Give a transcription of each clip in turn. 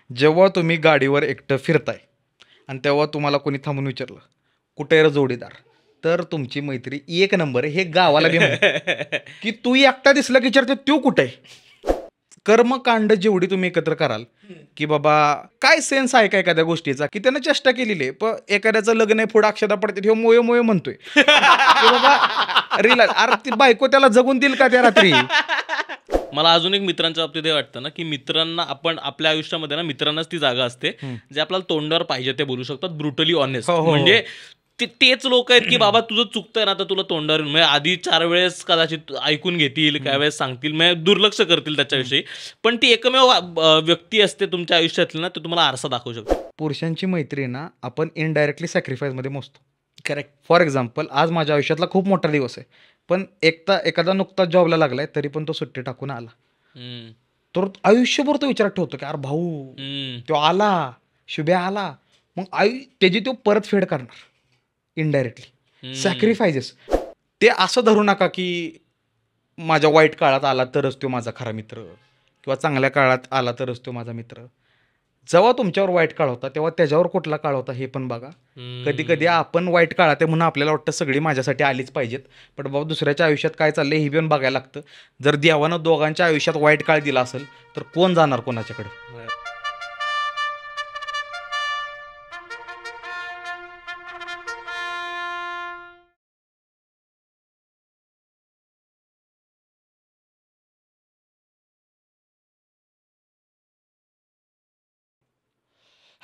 जेव्हा तुम्ही गाडीवर एकटं फिरताय आणि तेव्हा तुम्हाला कोणी थांबून विचारलं कुठे रे जोडीदार, तर तुमची मैत्री एक नंबर आहे हे गावाला बी माहिती की तू एकटा दिसला की विचारते तू कुठे आहे. कर्मकांड जेवढी तुम्ही एकत्र कराल की बाबा काय सेन्स आहे का एखाद्या गोष्टीचा की त्यानं चेष्टा केलेली आहे, पण एखाद्याचं लग्न आहे पुढे अक्षता पडते हे मोये मोये म्हणतोय की बाबा रिला अरे ती बायको त्याला जगून देईल का त्या रात्री. मला अजून एक मित्रांच्या बाबतीत हे वाटतं ना की मित्रांना आपण आपल्या आयुष्यामध्ये ना मित्रांनाच ती जागा असते जे आपल्याला तोंडावर पाहिजे ते बोलू शकतात, ब्रुटली ऑनेस्ट. म्हणजे तेच लोक आहेत की बाबा तुझं चुकतंय ना तर तुला तोंडावर म्हणजे आधी 4 वेळेस कदाचित ऐकून घेतील, काय वेळेस सांगतील, म्हणजे दुर्लक्ष करतील त्याच्याविषयी, पण ती एकमेव व्यक्ती असते तुमच्या आयुष्यातली ना ते तुम्हाला आरसा दाखवू शकते. पुरुषांची मैत्री ना आपण इनडायरेक्टली सॅक्रिफाईसमध्ये मोजतो. करेक्ट. फॉर एक्झाम्पल आज माझ्या आयुष्यातला खूप मोठा दिवस आहे, पण एखादा नुकताच जॉबला लागलाय तरी पण तो सुट्टी टाकून आला, तर आयुष्यभर तो विचारात ठेवतो की अरे भाऊ तो आला, शुभ्या आला, मग त्याची तो परत फेड करणार इनडायरेक्टली सॅक्रिफायसेस. ते असं धरू नका की माझ्या वाईट काळात आला तरच तो माझा खरा मित्र किंवा चांगल्या काळात आला तरच तो माझा मित्र. जेव्हा तुमच्यावर वाईट काळ होता तेव्हा त्याच्यावर कुठला काळ होता हे पण बघा. कधी कधी आपण वाईट काळात आहे म्हणून आपल्याला वाटतं सगळी माझ्यासाठी आलीच पाहिजेत, पण बाबा दुसऱ्याच्या आयुष्यात काय चाललंय हे पण बघायला लागतं. जर देवानं दोघांच्या आयुष्यात वाईट काळ दिला असेल तर कोण जाणार कोणाच्याकडे.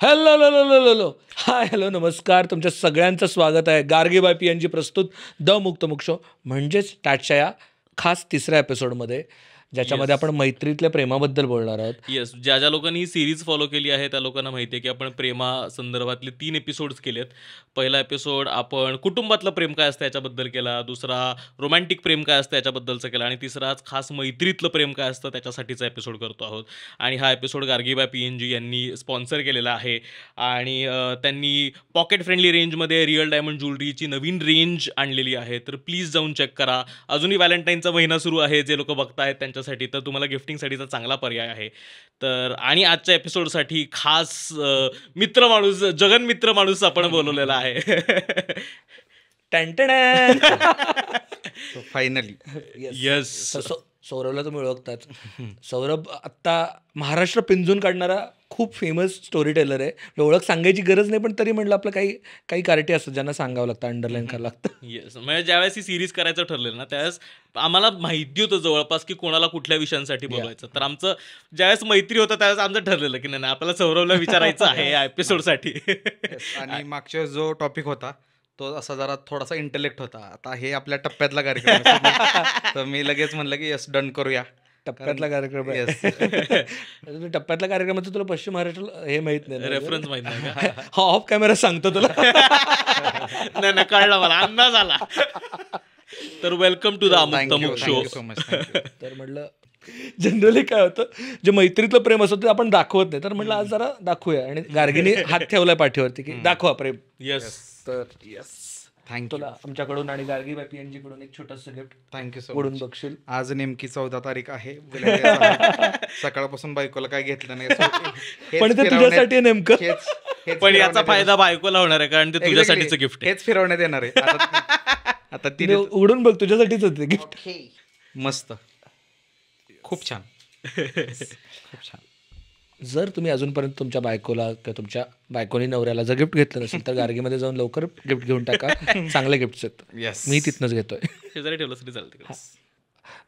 हॅलो हाय हॅलो नमस्कार, तुमच्या सगळ्यांचं स्वागत आहे गार्गे बाय PNG प्रस्तुत द मुक्तमुक्त शो म्हणजेच टॅटच्या या खास 3ऱ्या एपिसोडमध्ये, ज्याच्यामध्ये आपण मैत्रीतल्या प्रेमाबद्दल बोलणार आहोत. येस, ज्या ज्या लोकांनी ही सिरीज फॉलो केली आहे त्या लोकांना माहिती आहे की आपण प्रेमा संदर्भातले 3 एपिसोड्स केलेत. पहिला एपिसोड आपण कुटुंबातलं प्रेम काय असतं याच्याबद्दल केला, दुसरा रोमॅन्टिक प्रेम काय असतं याच्याबद्दलचं केला, आणि तिसराच खास मैत्रीतलं प्रेम काय असतं त्याच्यासाठीचा एपिसोड करतो आहोत. आणि हा एपिसोड गार्गी बाय PNG यांनी स्पॉन्सर केलेला आहे आणि त्यांनी पॉकेट फ्रेंडली रेंजमध्ये रिअल डायमंड ज्वेलरीची नवीन रेंज आणलेली आहे, तर प्लीज जाऊन चेक करा. अजूनही व्हॅलेंटाईनचा महिना सुरू आहे, जे लोक बघतायत त्यांच्यासाठी, तर तुम्हाला गिफ्टिंगसाठीचा चांगला पर्याय आहे. तर आणि आजच्या एपिसोडसाठी खास मित्र माणूस, जगन मित्र माणूस आपण बोलवलेला आहे. फायनली येस, सौरभला तुम्ही ओळखताच. सौरभ आत्ता महाराष्ट्र पिंजून काढणारा खूप फेमस स्टोरी टेलर आहे. ओळख सांगायची गरज नाही, पण तरी म्हटलं आपलं काही कार्टी असतात ज्यांना सांगावं लागतं, अंडरलाईन करावं लागतं. येस, म्हणजे ज्यावेळेस ही सिरीज करायचं ठरलेलं ना त्यावेळेस आम्हाला माहिती होतं जवळपास की कोणाला कुठल्या विषयांसाठी बोलवायचं. तर आमचं ज्यावेळेस मैत्री होतं त्यावेळेस आमचं ठरलेलं की नाही आपल्याला सौरभला विचारायचं आहे या एपिसोडसाठी. आणि मागच्या जो टॉपिक होता तो असा जरा थोडासा इंटेलेक्ट होता. आता हे आपल्या टप्प्यातला कार्यक्रम आहे, तर मी लगेच म्हणलं की यस डन करूया. टप्प्यातला कार्यक्रम आहे. टप्प्यातल्या कार्यक्रमाचं तुला पश्चिम महाराष्ट्र हे माहित नाही, रेफरन्स माहित नाही का? हा ऑफ कॅमेरा सांगतो तुला. नाही कळलं मला, अंदाज आला. तर वेलकम टू द मुक्तमुक्त शो. So much. तर म्हटलं जनरली काय होतं, जे मैत्रीतलं प्रेम असतं ते आपण दाखवत नाही, तर म्हटलं आज जरा दाखवूया. आणि गार्गीने हात ठेवलाय पाठीवरती की दाखवा प्रेम. येस, तर यस, थँक्यू. तुला आमच्याकडून आणि गार्गी बाय PNG कडून एक छोटंसं गिफ्ट थँक्यू सो पुढून मच. बघशील. आज नेमकी 14 तारीख आहे. सकाळपासून बायकोला काय घेतलं नाही, पण ते तुझ्यासाठी नेमकं. पण याचा फायदा बायकोला होणार आहे कारण ते तुझ्यासाठीचं गिफ्ट हेच फिरवण्यात येणार आहे. आता ती उघडून बघ, तुझ्यासाठीच होते गिफ्ट. मस्त, खूप छान, खूप छान. जर तुम्ही अजूनपर्यंत तुमच्या बायकोला किंवा तुमच्या बायकोनी नवऱ्याला जर गिफ्ट घेतलं नसेल तर गार्गीमध्ये जाऊन लवकर गिफ्ट घेऊन टाका. चांगले गिफ्ट्स आहेत, मी तिथनंच घेतोय. शेजारी ठेवलं तरी चालते.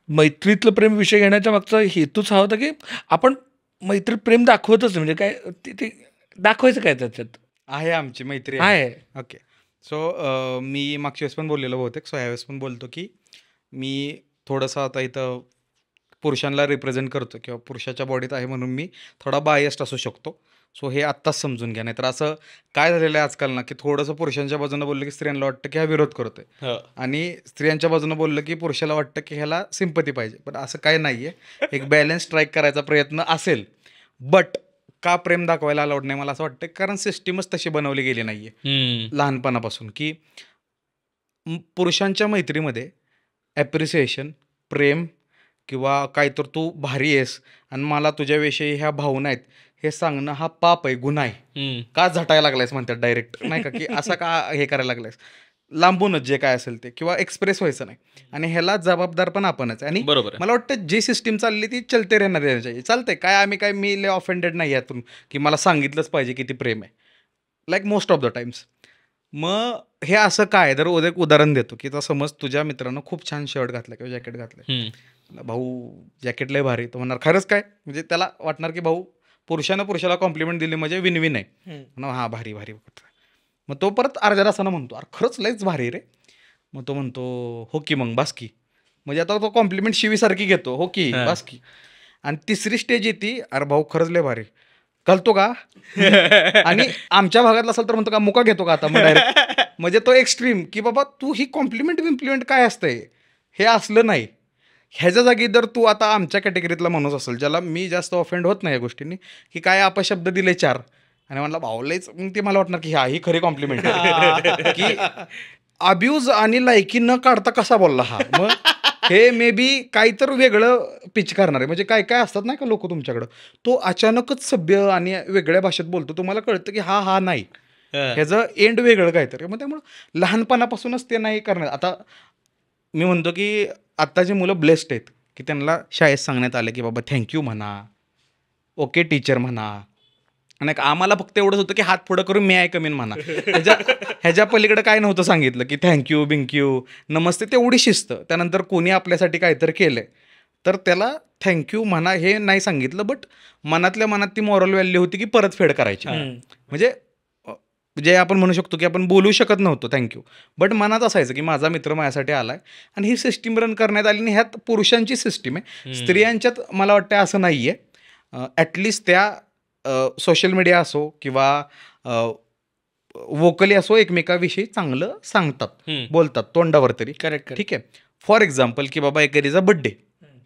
मैत्रीतलं प्रेम विषय घेण्याच्या मागचा हेतूच हा होता की आपण मैत्रीत प्रेम दाखवतच नाही, म्हणजे काय ते दाखवायचं काय त्याच्यात आहे. आमची मैत्री आहे. ओके. सो मी मागच्या वेळेस पण बोललेलो बहुतेक, सो यावेळेस पण बोलतो की मी थोडंसं आता इथं पुरुषांना रिप्रेझेंट करतो किंवा पुरुषाच्या बॉडीत आहे म्हणून मी थोडा बायस्ड असू शकतो. सो हे आत्ताच समजून घ्या, नाही तर असं काय झालेलं आहे आजकाल ना की थोडंसं पुरुषांच्या बाजूनं बोललं की स्त्रियांना वाटतं की हा विरोध करतोय, आणि स्त्रियांच्या बाजूनं बोललं की पुरुषाला वाटतं की ह्याला सिंपती पाहिजे. पण असं काय नाही आहे, एक बॅलन्स स्ट्राईक करायचा प्रयत्न असेल. बट का प्रेम दाखवायला अलाउड नाही मला असं वाटतं, कारण सिस्टीमच तशी बनवली गेली नाही आहे लहानपणापासून की पुरुषांच्या मैत्रीमध्ये ॲप्रिसिएशन, प्रेम किंवा काय तर तू भारी आहेस आणि मला तुझ्याविषयी ह्या भावना आहेत हे सांगणं हा पाप आहे, गुन्हा आहे. का झटायला लागलायस म्हणतात डायरेक्ट, नाही का, की असं का हे करायला लागलायस. लांबूनच जे काय असेल ते, किंवा एक्सप्रेस व्हायचं नाही. आणि ह्याला जबाबदार पण आपणच आहे. आणि बरोबर आहे. मला वाटतं जी सिस्टीम चालली ती चलते रहना देना चाहिए. चालतंय काय, आम्ही काय, मी लय ऑफेंडेड नाही यातून की मला सांगितलंच पाहिजे किती प्रेम आहे, like most of the times. मग हे असं काय, तर एक उदाहरण देतो की, तर समज तुझ्या मित्रानं खूप छान शर्ट घातलं किंवा जॅकेट घातलं, भाऊ जॅकेट लय भारी, तो म्हणणार खरंच काय, म्हणजे त्याला वाटणार की भाऊ पुरुषानं पुरुषाला कॉम्प्लिमेंट दिली म्हणजे विन विन आहे. म्हणा हा भारी भारी. मग तो परत अर्ध्या तासानं म्हणतो अरे खरंच लयच भारी रे. मग तो म्हणतो हो की मग बास की. म्हणजे आता तो कॉम्प्लिमेंट शिवीसारखी घेतो, हो की बास की. आणि तिसरी स्टेज येते, अरे भाऊ खरंच लय भारी, घालतो का. आणि आमच्या भागातला असेल तर म्हणतो का मुका घेतो का आता, मग डायरेक्ट. म्हणजे तो एक्स्ट्रीम की बाबा तू ही कॉम्प्लिमेंट काय असतंय, हे असलं नाही. ह्याच्या जागी जर तू आता आमच्या कॅटेगरीतला माणूस असेल, ज्याला मी जास्त ऑफेंड होत नाही या गोष्टींनी, की काय अपशब्द दिले 4 आणि म्हणला भावलेच, मग ते मला वाटणार की हा ही खरी कॉम्प्लिमेंट आहे. की अब्यूज आणि लायकी न काढता कसा बोलला हा. मग हे मे बी काहीतरी वेगळं पिच करणार आहे. म्हणजे काय काय असतात नाही का लोक तुमच्याकडं, तो अचानकच सभ्य आणि वेगळ्या भाषेत बोलतो, तुम्हाला कळतं की हा नाही, ह्याचं एंड वेगळं काहीतरी. मग त्यामुळं लहानपणापासूनच ते नाही करणार. आता मी म्हणतो की आत्ताची मुलं ब्लेस्ड आहेत की त्यांना शाळेत सांगण्यात आलं की बाबा थँक्यू म्हणा, ओके टीचर म्हणा. आणि आम्हाला फक्त एवढंच होतं की हात पुढं करून मी आहे कमीन म्हणा. ह्याच्या पलीकडे काय नव्हतं सांगितलं की थँक्यू बिंक्यू नमस्ते, तेवढी शिस्त. त्यानंतर कोणी आपल्यासाठी काहीतरी केलंय तर त्याला थँक्यू म्हणा हे नाही सांगितलं. बट मनातल्या मनात ती मॉरल व्हॅल्यू होती की परतफेड करायची. म्हणजे जे आपण म्हणू शकतो की आपण बोलू शकत नव्हतो थँक्यू, बट मनात असायचं की माझा मित्र माझ्यासाठी आलाय. आणि ही सिस्टीम रन करण्यात आली. आणि ह्यात पुरुषांची सिस्टीम आहे, स्त्रियांच्यात मला वाटतं असं नाही आहे. ॲटलिस्ट त्या सोशल मीडिया असो किंवा वोकली असो एकमेकाविषयी चांगलं सांगतात, बोलतात तोंडावर तरी. करेक्ट. ठीक आहे. फॉर एक्झाम्पल की बाबा एखादीचा बड्डे,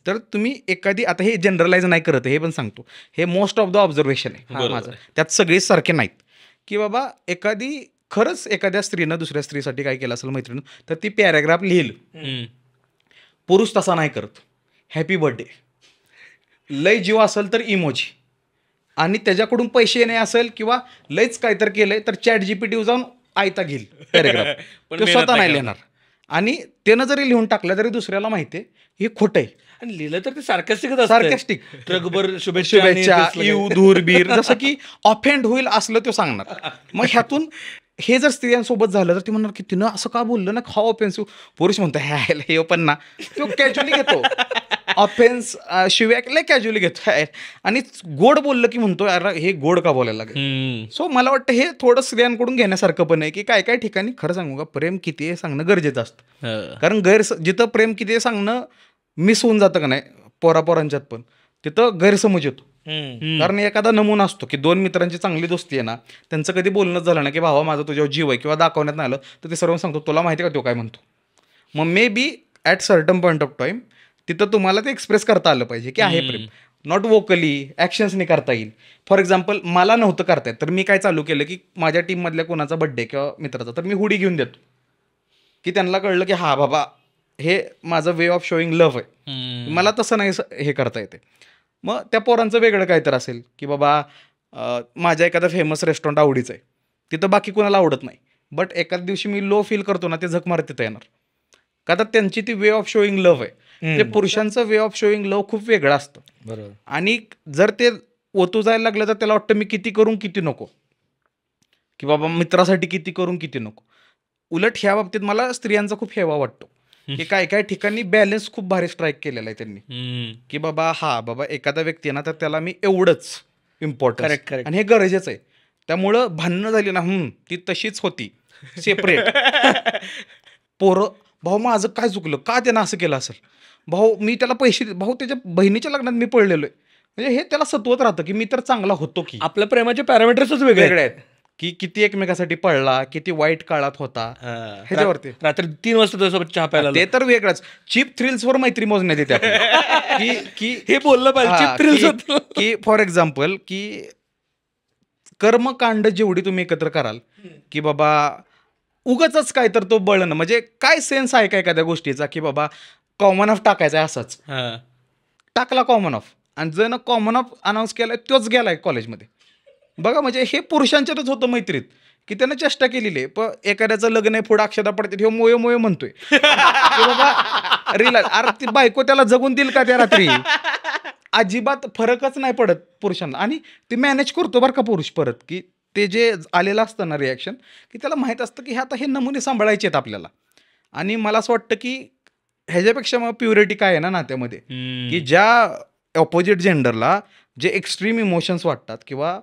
तर तुम्ही एखादी, आता हे जनरलाइज नाही करत, हे पण सांगतो, हे मोस्ट ऑफ द ऑब्झर्वेशन आहे माझं, त्यात सगळेच सारखे नाहीत. की बाबा खरंच एखाद्या स्त्रीनं दुसऱ्या स्त्रीसाठी काय केलं असेल मैत्रिणी, तर ती पॅराग्राफ लिहिलं. पुरुष तसा नाही करत. हॅपी बर्थडे, लय जीव असेल तर इमोजी, आणि त्याच्याकडून पैसे नाही असेल किंवा लयच काहीतरी केलंय तर चॅट जीपीटी जाऊन आयता घेईल पॅराग्राफ, तो स्वतः नाही लिहिणार. आणि त्यानं जरी लिहून टाकलं तरी दुसऱ्याला माहिती आहे हे खोटं आहे. आणि लिहिलं तर ते सार्कॅस्टिक ट्रकभर शुभेच्छा यू धूरबीर, जसं की ऑफेंड होईल असलं तो सांगणार. मग ह्यातून हे जर स्त्रियांसोबत झालं तर ती म्हणणार की तिनं असं का बोललं ना, हा ऑफेन्सिव्ह. पुरुष म्हणतो हे पण ना, तो कॅज्युअली घेतो ऑफेन्स, शिव्या लय कॅज्युअली घेतो. आणि गोड बोललं की म्हणतो यार हे गोड का बोलायला लागेल. सो मला वाटतं हे थोडं स्त्रियांकडून घेण्यासारखं पण आहे की काय काय ठिकाणी खरं सांगू का, प्रेम किती आहे सांगणं गरजेचं असतं. कारण जिथं प्रेम किती आहे सांगणं मिस होऊन जातं का नाही पोरापोरांच्यात, पण तिथं गैरसमज येतो. कारण एखादा नमुना असतो की 2 मित्रांची चांगली दोस्ती आहे ना, त्यांचं कधी बोलणंच झालं ना की भावा माझा तुझ्यावर जीव आहे किंवा दाखवण्यात नाही आलं, तर ते सर्व सांगतो तुला माहिती का तो काय म्हणतो. मग may be at certain point of time तिथं तुम्हाला ते एक्सप्रेस करता आलं पाहिजे की आहे प्रेम. नॉट वोकली, ॲक्शन्सने करता येईल. फॉर एक्झाम्पल मला नव्हतं करता येत, तर मी काय चालू केलं की माझ्या टीममधल्या कोणाचा बड्डे किंवा मित्राचा, तर मी हुडी घेऊन देतो की त्यांना कळलं की हा बाबा हे माझं वे ऑफ शोईंग लव्ह आहे. मला तसं नाही हे करता येते. मग त्या पोरांचं वेगळं काय तर असेल की बाबा माझ्या एखादा फेमस रेस्टॉरंट आवडीचं आहे, तिथं बाकी कोणाला आवडत नाही, बट एखाद्या दिवशी मी लो फील करतो ना, ते झक मारत तिथं येणार. का तर त्यांची ती वे ऑफ शोईंग लव्ह आहे. ते पुरुषांचं वे ऑफ शोईंग लव्ह खूप वेगळं असतं. बरोबर. आणि जर ते ओतू जायला लागलं तर त्याला वाटतं मी किती करून किती नको, की बाबा मित्रासाठी किती करून किती नको. उलट ह्या बाबतीत मला स्त्रियांचा खूप हेवा वाटतो की काय काय ठिकाणी बॅलन्स खूप भारी स्ट्राईक केलेला आहे त्यांनी, की बाबा एखादा व्यक्ती आहे ना तर त्याला मी एवढंच इम्पॉर्टन्स. करेक्ट. आणि हे गरजेचं आहे. त्यामुळं भांडणं झाली ना, ती तशीच होती सेपरेट. पोरं भाऊ माझं काय चुकलं, का त्यानं असं केलं असेल, भाऊ मी त्याला पैसे, भाऊ त्याच्या बहिणीच्या लग्नात मी पडलेलो आहे. म्हणजे हे त्याला सत्वत राहतं की मी तर चांगला होतो की. आपल्या प्रेमाचे पॅरामीटर्सच वेगळे आहेत की किती एकमेकासाठी पडला, किती वाईट काळात होता, ह्याच्यावरती. रात्री 3 वाजता त्यासोबत चहा प्यायला ते तर वेगळंच. चीप थ्रिल्सवर मैत्री मोजण्यात येते आपली. की हे बोललं पाहिजे चीप थ्रिल्स. की फॉर एक्झाम्पल की कर्मकांड जेवढी तुम्ही एकत्र कराल की बाबा उगाचच काय तर तो बळणं, म्हणजे काय सेन्स आहे का एखाद्या गोष्टीचा की बाबा कॉमन ऑफ टाकायचा आहे असाच टाकला कॉमन ऑफ आणि जण कॉमन ऑफ अनाऊन्स केलाय तोच गेलाय कॉलेजमध्ये. बघा म्हणजे हे पुरुषांच्यातच होतं मैत्रीत, की त्यानं चेष्टा केलेली आहे. पण एखाद्याचं लग्न आहे, पुढं अक्षता पडते, हे मोये मोये म्हणतोय की बाबा रिला, अरे ती बायको त्याला जगून देईल का त्या रात्री? अजिबात फरकच नाही पडत पुरुषांना. आणि ते मॅनेज करतो बरं का पुरुष परत, की ते जे आलेलं असतं ना रिॲक्शन, की त्याला माहीत असतं की आता हे नमुने सांभाळायचे आहेत आपल्याला. आणि मला असं वाटतं की ह्याच्यापेक्षा मग प्युरिटी काय आहे ना नात्यामध्ये, की ज्या ऑपोजिट जेंडरला जे एक्स्ट्रीम इमोशन्स वाटतात किंवा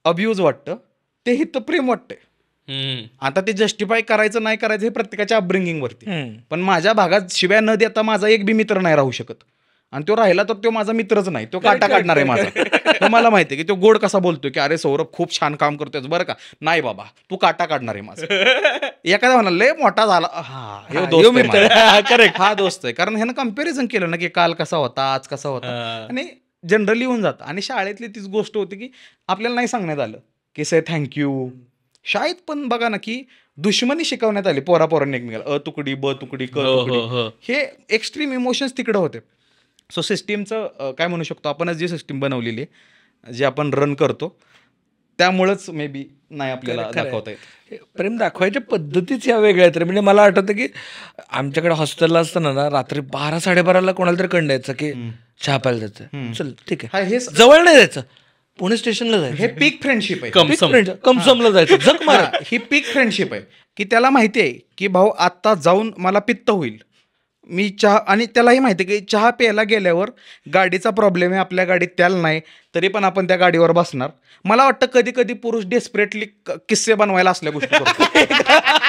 अब्यूज वाटतं, ते हिथं प्रेम वाटतंय. आता ते जस्टिफाय करायचं नाही करायचं हे प्रत्येकाच्या अपब्रिंगिंगवरती. पण माझ्या भागात शिव्या न देता माझा एक बी मित्र नाही राहू शकत. आणि तो राहिला तर तो माझा मित्रच नाही, तो काटा काढणार आहे माझा. तो मला माहिती आहे की तो गोड कसा बोलतोय, की अरे सौरभ खूप छान काम करतोय बरं का, नाही बाबा तू काटा काढणार आहे माझा. एखादा म्हणाल लय मोठा झाला, करेक्ट, हा दोस्त आहे. कारण ह्यानं कम्पॅरिझन केलं ना की काल कसा होता, आज कसा होता, आणि जनरली होऊन जातं. आणि शाळेतली तीच गोष्ट होती की आपल्याला नाही सांगण्यात आलं की से थँक्यू. शाळेत पण बघा ना की दुश्मनी शिकवण्यात आली पोरापोरांनी एकमेकाला, तुकडी ब तुकडी क तुकडी, हे एक्स्ट्रीम इमोशन्स तिकडे होते. सो सिस्टीमचं काय म्हणू शकतो आपणच, जी सिस्टीम बनवलेली आहे, जे आपण रन करतो, त्यामुळंच मे बी नाही आपल्याला दाखवता येत. प्रेम दाखवायच्या पद्धतीच या वेगळ्या आहेत. म्हणजे मला आठवतं की आमच्याकडे हॉस्टेलला असताना ना रात्री 12-12:30 कोणाला तरी कळून द्यायचं की चहा प्यायला जायचं, चल ठीक आहे, हे जवळ नाही जायचं, पुणे स्टेशनला जायचं. हे पीक फ्रेंडशिप आहे, कमसमला जायचं, जग मारा. ही पीक फ्रेंडशिप आहे की त्याला माहिती आहे की भाऊ आता जाऊन मला पित्त होईल, मी चहा, आणि त्यालाही माहिती आहे की चहा प्यायला गेल्यावर गाडीचा प्रॉब्लेम आहे, आपल्या गाडीत त्याला नाही, तरी पण आपण त्या गाडीवर बसणार. मला वाटतं कधी कधी पुरुष डेस्परेटली किस्से बनवायला असल्या गोष्टी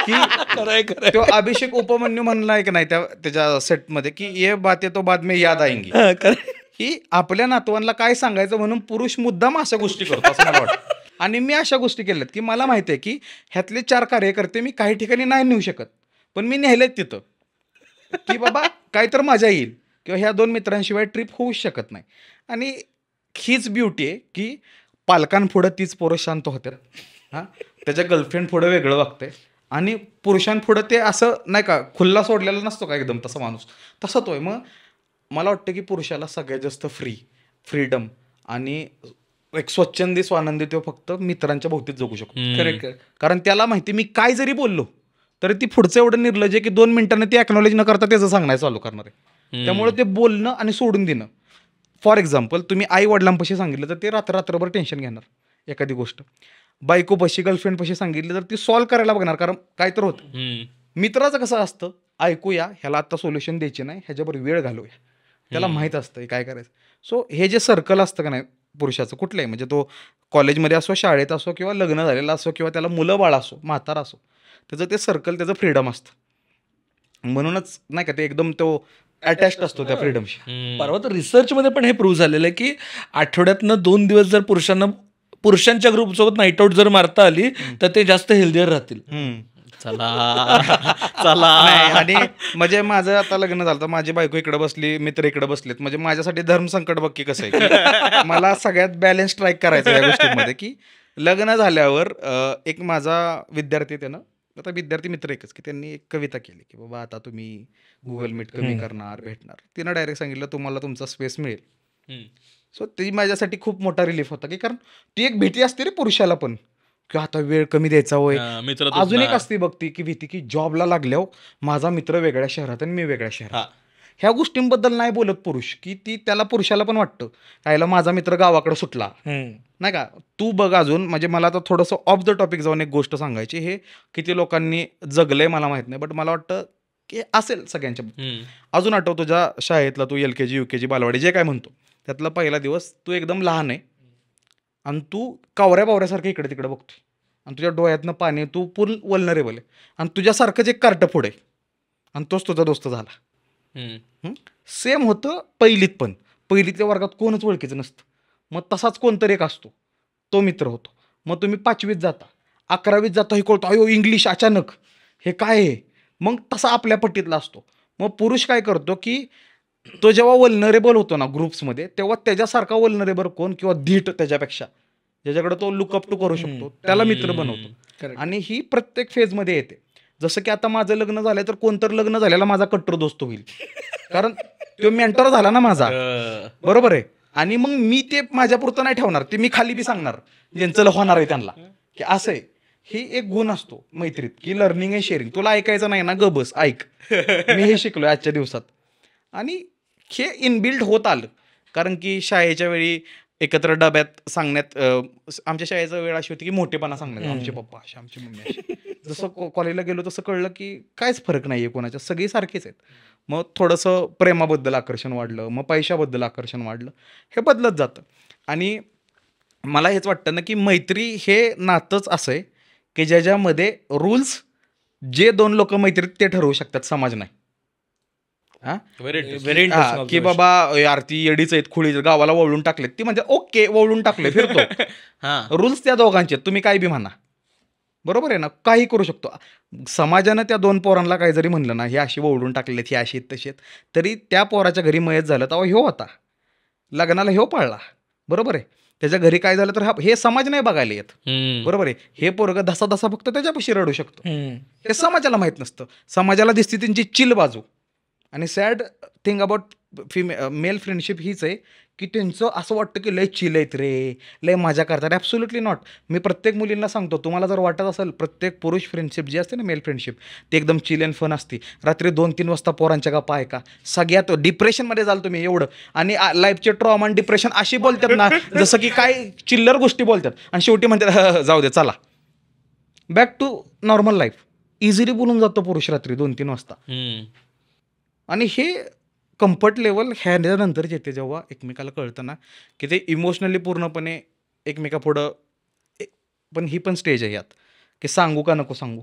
की तो अभिषेक उपमन्यू म्हणलाय की नाही त्याच्या सेटमध्ये की ये बाते तो बाद में याद आएंगी, की आपल्या नातवांना काय सांगायचं म्हणून पुरुष मुद्दाम अशा गोष्टी करतो असं मला वाटतं. आणि मी अशा गोष्टी केल्यात की मला माहिती आहे की ह्यातले 4 कार्यकर्ते मी काही ठिकाणी नाही नेऊ शकत, पण मी नेलेत तिथं की बाबा काय तर मजा येईल, किंवा ह्या 2 मित्रांशिवाय ट्रिप होऊच शकत नाही. आणि हीच ब्युटी आहे की पालकांपुढं तीच पोरं शांत होतात, हां, त्याच्या गर्लफ्रेंड पुढं वेगळं वागतंय, आणि पुरुषांपुढं ते असं नाही का खुल्ला सोडलेला नसतो का एकदम तसा माणूस, तसा तो आहे. मग मला वाटतं की पुरुषाला सगळ्यात जास्त फ्रीडम आणि एक स्वच्छंदी स्वानंदी तो फक्त मित्रांच्या भोवतीच जगू शकतो. करेक्ट. कारण त्याला माहिती मी काय जरी बोललो तरी ती पुढचं एवढं निर्लज आहे की 2 मिनिटांनी ती अॅक्नॉलेज न करता त्याचं सांगण्याचं चालू करणार आहे. त्यामुळे ते बोलणं आणि सोडून देणं. फॉर एक्झाम्पल तुम्ही आई वडिलांपाशी सांगितलं तर ते रात्रभर टेन्शन घेणार एखादी गोष्ट, बायकोपाशी गर्लफ्रेंडपाशी सांगितलं तर ती सॉल्व्ह करायला बघणार, कारण काय तर होतं. मित्राचं कसं असतं, ऐकूया, ह्याला आता सोल्युशन द्यायचे नाही, ह्याच्यावर वेळ घालूया, त्याला माहीत असतं काय करायचं. सो हे जे सर्कल असतं का नाही पुरुषाचं कुठलंही, म्हणजे तो कॉलेजमध्ये असो, शाळेत असो, किंवा लग्न झालेला असो, किंवा त्याला मुलं बाळ असो, म्हातारा असो, त्याचं ते सर्कल, त्याचं फ्रीडम असतं. म्हणूनच नाही का ते एकदम तो अटॅच्ड असतो त्या फ्रीडमशी. परवा तर रिसर्चमध्ये पण हे प्रूव्ह झालेलं आहे की आठवड्यातनं 2 दिवस जर पुरुषांच्या ग्रुपसोबत नाईट आऊट जर मारता आली तर ते जास्त हेल्दियर राहतील. चला. आणि म्हणजे माझं आता लग्न झालं तर माझी बायको इकडे बसली, मित्र इकडे बसलेत, म्हणजे माझ्यासाठी धर्मसंकट बघ की कसं आहे की मला सगळ्यात बॅलन्स स्ट्राईक करायचं या गोष्टींमध्ये. की लग्न झाल्यावर एक माझा विद्यार्थी, त्यानं आता विद्यार्थी मित्र एकच, की त्यांनी एक कविता केली की बाबा आता तुम्ही गुगल मीट कमी करणार, भेटणार, तिनं डायरेक्ट सांगितलं तुम्हाला तुमचा स्पेस मिळेल. सो ती माझ्यासाठी खूप मोठा रिलीफ होता, की कारण ती एक भीती असते रे पुरुषाला पण, की आता वेळ कमी द्यायचा होय. अजून एक असते बघती की भीती की जॉबला लागल्यावर माझा मित्र वेगळ्या शहरात आणि मी वेगळ्या शहरात. ह्या गोष्टींबद्दल नाही बोलत पुरुष, की ती त्याला पुरुषाला पण वाटतं त्याला माझा मित्र गावाकडे सुटला नाही का. तू बघ अजून, म्हणजे मला आता थोडंसं ऑफ द टॉपिक जाऊन एक गोष्ट सांगायची, हे किती लोकांनी जगलंय मला माहित नाही, बट मला वाटतं की असेल सगळ्यांच्या. अजून आठव तुझ्या शाळेतला, तू LKG UKG बालवाडी जे काय म्हणतो, त्यातला पहिला दिवस तू एकदम लहान आहे आणि तू कावऱ्या बावऱ्यासारखं इकडे तिकडे बघतोय आणि तुझ्या डोळ्यातनं पाणी, तू पूर्ण वल्नरेबल आहे आणि तुझ्यासारखंच एक कार्ट पुढे आणि तोच तुझा दोस्त झाला. सेम होतं पहिलीत पण. पहिलीतल्या वर्गात कोणच ओळखीचं नसतं, मग तसाच कोणतरी एक असतो, तो मित्र होतो. मग तुम्ही 5वीत जाता, 11वीत जाता, हे कळतो अयो इंग्लिश अचानक हे काय आहे, मग तसा आपल्या पट्टीतला असतो. मग पुरुष काय करतो की तो जेव्हा वल्नरेबल होतो ना ग्रुप्समध्ये, तेव्हा त्याच्यासारखा वल्नरेबल कोण, किंवा धीट त्याच्यापेक्षा ज्याच्याकडे तो लुकअप टू करू शकतो, त्याला मित्र बनवतो. आणि ही प्रत्येक फेजमध्ये येते. जसं की आता माझं लग्न झालं तर कोणतरी लग्न झालेला माझा कट्टर दोस्त होईल, कारण तो मेंटर झाला ना माझा, बरोबर आहे. आणि मग मी ते माझ्यापुरतं नाही ठेवणार, ते मी खाली बी सांगणार ज्यांचं होणार आहे त्यांना, की असं आहे. हे एक गुण असतो मैत्रीत, की लर्निंग अँड शेअरिंग. तुला ऐकायचं नाही ना, ग बस ऐक. मी हे शिकलोय आजच्या दिवसात. आणि हे इनबिल्ड होत आलं, कारण की शाळेच्या वेळी एकत्र डब्यात सांगण्यात आमच्या शाळेचा वेळ अशी होती की मोठेपणा सांगण्यात, आमचे पप्पा असे, आमची मम्मी अशी. जसं कॉलेजला गेलो तसं कळलं की काहीच फरक नाही आहे कोणाच्या, सगळी सारखीच आहेत. मग थोडंसं प्रेमाबद्दल आकर्षण वाढलं, मग पैशाबद्दल आकर्षण वाढलं, हे बदलत जातं. आणि मला हेच वाटतं ना की मैत्री हे नातंच असं आहे की ज्याच्यामध्ये रूल्स जे 2 लोक मैत्रीत ते ठरवू शकतात, समाज नाही. हा व्हेरी हा, की बाबा यार ती येडीच आहेत, खुळीच, गावाला वळून टाकलेत, ती म्हणजे ओके वळून टाकले, फिरतो. हां रूल्स त्या दोघांचे, तुम्ही काय बी म्हणा, बरोबर आहे ना, काही करू शकतो. समाजानं त्या 2 पोरांना काही जरी म्हणलं ना, हे अशी वळून टाकलेत, हे अशी तशी आहेत, तरी त्या पोराच्या घरी मयत झालं तेव्हा ह्यो होता, लग्नाला ह्यो पळला, बरोबर आहे. त्याच्या घरी काय झालं तर हे समाज नाही बघायला येत, बरोबर आहे. हे पोरग धसा धसा फक्त त्याच्यापाशी रडू शकतो, हे समाजाला माहीत नसतं. समाजाला दिसते त्यांची चिल बाजू. आणि sad thing about male friendship हीच आहे की त्यांचं असं वाटतं की लय चिल आहेत रे, लय मजा करतात. Absolutely not. मी प्रत्येक मुलींना सांगतो, तुम्हाला जर वाटत असेल प्रत्येक पुरुष फ्रेंडशिप जी असते ना, मेल फ्रेंडशिप, ती एकदम चिल अँड फन असते, रात्री 2-3 वाजता पोरांच्या गप्पा आहे का, सगळ्यात डिप्रेशनमध्ये जाल तुम्ही एवढं. आणि लाईफचे ट्रॉमा आणि डिप्रेशन अशी बोलतात ना, जसं की काय चिल्लर गोष्टी बोलतात, आणि शेवटी म्हणतात जाऊ दे चला back to normal life. Easily बोलून जातो पुरुष रात्री 2-3 वाजता. आणि हे कम्फर्ट लेवल ह्यानंतर येते जेव्हा एकमेकाला कळतं ना की ते इमोशनली पूर्णपणे एकमेकापुढं. पण ही पण स्टेज आहे यात की सांगू का नको सांगू,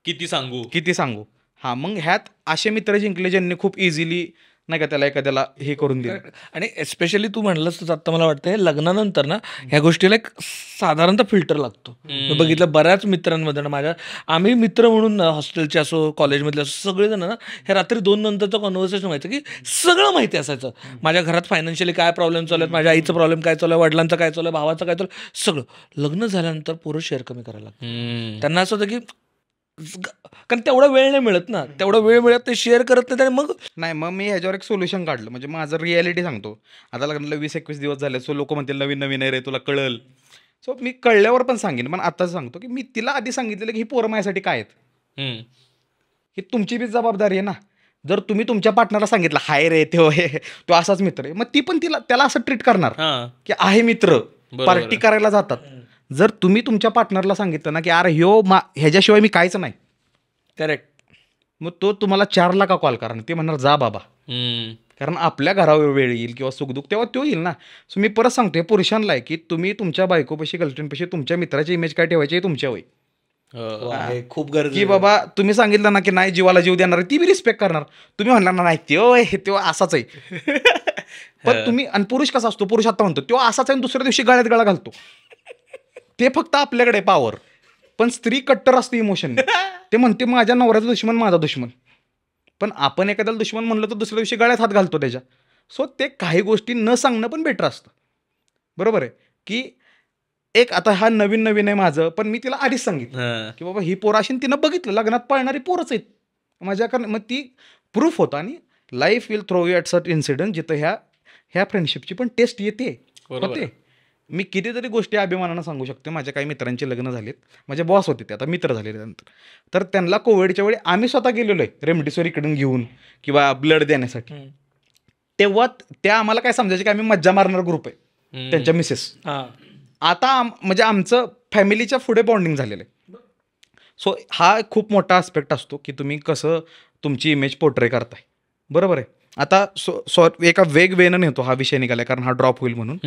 किती सांगू. हां, मग ह्यात असे मित्र जिंकले ज्यांनी खूप इझिली नाही का त्याला एखाद्याला हे करून दिलं. आणि एस्पेशली तू म्हणलंस तर आत्ता मला वाटतं लग्नानंतर ना ह्या गोष्टीला एक साधारणतः फिल्टर लागतो. मी बघितलं बऱ्याच मित्रांमध्ये ना, आम्ही मित्र म्हणून हॉस्टेलचे असो, कॉलेजमधले असो, सगळेजण ना हे रात्री 2 नंतरचं कॉन्व्हर्सेशन व्हायचं की सगळं माहिती असायचं. माझ्या घरात फायनान्शियली काय प्रॉब्लेम चालू आहेत, माझ्या आईचं प्रॉब्लेम काय चालू आहे, वडिलांचं काय चालू आहे, भावाचं काय चालू आहे, सगळं. लग्न झाल्यानंतर पोरं शेअर कमी करायला लागतं. त्यांना असं होतं की कारण तेवढा वेळ नाही मिळत ना, तेवढा वेळ मिळत ते शेअर करत नाही. आणि मग मी ह्याच्यावर एक सोल्युशन काढलं. म्हणजे माझं रिॲलिटी सांगतो. आता लग्नाला 20-21 दिवस झाले, सो लोक म्हणतील नवीन नवीन आहे रे, तुला कळल. सो मी कळल्यावर पण सांगेन, पण आताच सांगतो की मी तिला आधी सांगितलेलं की ही पोरं माझ्यासाठी काय आहेत, ही तुमची बी जबाबदारी आहे ना. जर तुम्ही तुमच्या पार्टनरला सांगितलं हाय रे तो असाच मित्र आहे, मग ती पण त्याला असं ट्रीट करणार की आहे मित्र, पार्टी करायला जातात. जर तुम्ही तुमच्या पार्टनरला सांगितलं ना की अरे ह्याच्याशिवाय मी काहीच नाही, करेक्ट, मग तो तुम्हाला 4ला का कॉल करा, ते म्हणणार जा बाबा. कारण आपल्या घरावर वेळ येईल किंवा सुखदुःख तेव्हा तो येईल ना. सो मी परत सांगतो, हे पुरुषांना आहे की तुम्ही तुमच्या बायकोपाशी, गर्लफ्रेंडपाशी तुमच्या मित्राची इमेज काय ठेवायची हे तुमच्या वय. खूप गरज की बाबा तुम्ही सांगितलं ना की नाही जीवाला जीव देणार, ती बी रिस्पेक्ट करणार. तुम्ही म्हणणार ना नाही तो असाच आहे. पण तुम्ही, आणि पुरुष कसा असतो, पुरुष आता म्हणतो तो असाच आहे, दुसऱ्या दिवशी गळ्यात गळा घालतो. ते फक्त आपल्याकडे पॉवर. पण स्त्री कट्टर असते इमोशन. ते म्हणते माझ्या नवऱ्याचा दुश्मन माझा दुश्मन. पण आपण एखाद्याला दुश्मन म्हणलं तर दुसऱ्या दिवशी गळ्यात हात घालतो त्याच्या. सो ते काही गोष्टी न सांगणं पण बेटर असतं, बरोबर आहे. की एक आता हा नवीन आहे माझं, पण मी तिला आधीच सांगितलं की बाबा ही पोरं अशी, तिनं बघितलं लग्नात पळणारी पोरच आहेत माझ्याकडे. मग ती प्रूफ होतं. आणि life will throw you at certain incident जिथं ह्या फ्रेंडशिपची पण टेस्ट येते होते. मी कितीतरी गोष्टी अभिमानानं सांगू शकते. माझ्या काही मित्रांचे लग्न झालेत, माझे बॉस होते ते आता मित्र झाले नंतर, तर त्यांना कोविडच्या वेळी आम्ही स्वतः गेलेलो आहे रेमडेसिवीर इकडून घेऊन किंवा ब्लड देण्यासाठी. तेव्हा त्या आम्हाला काय समजायचे की आम्ही मज्जा मारणार ग्रुप आहे, त्यांच्या मिसेस. आता म्हणजे आमचं फॅमिलीच्या पुढे बॉन्डिंग झालेलं आहे. सो हा खूप मोठा आस्पेक्ट असतो की तुम्ही कसं तुमची इमेज पोर्ट्रे करताय, बरोबर आहे. आता एका वेनं नेतो हा विषय निघालाय कारण हा ड्रॉप होईल म्हणून.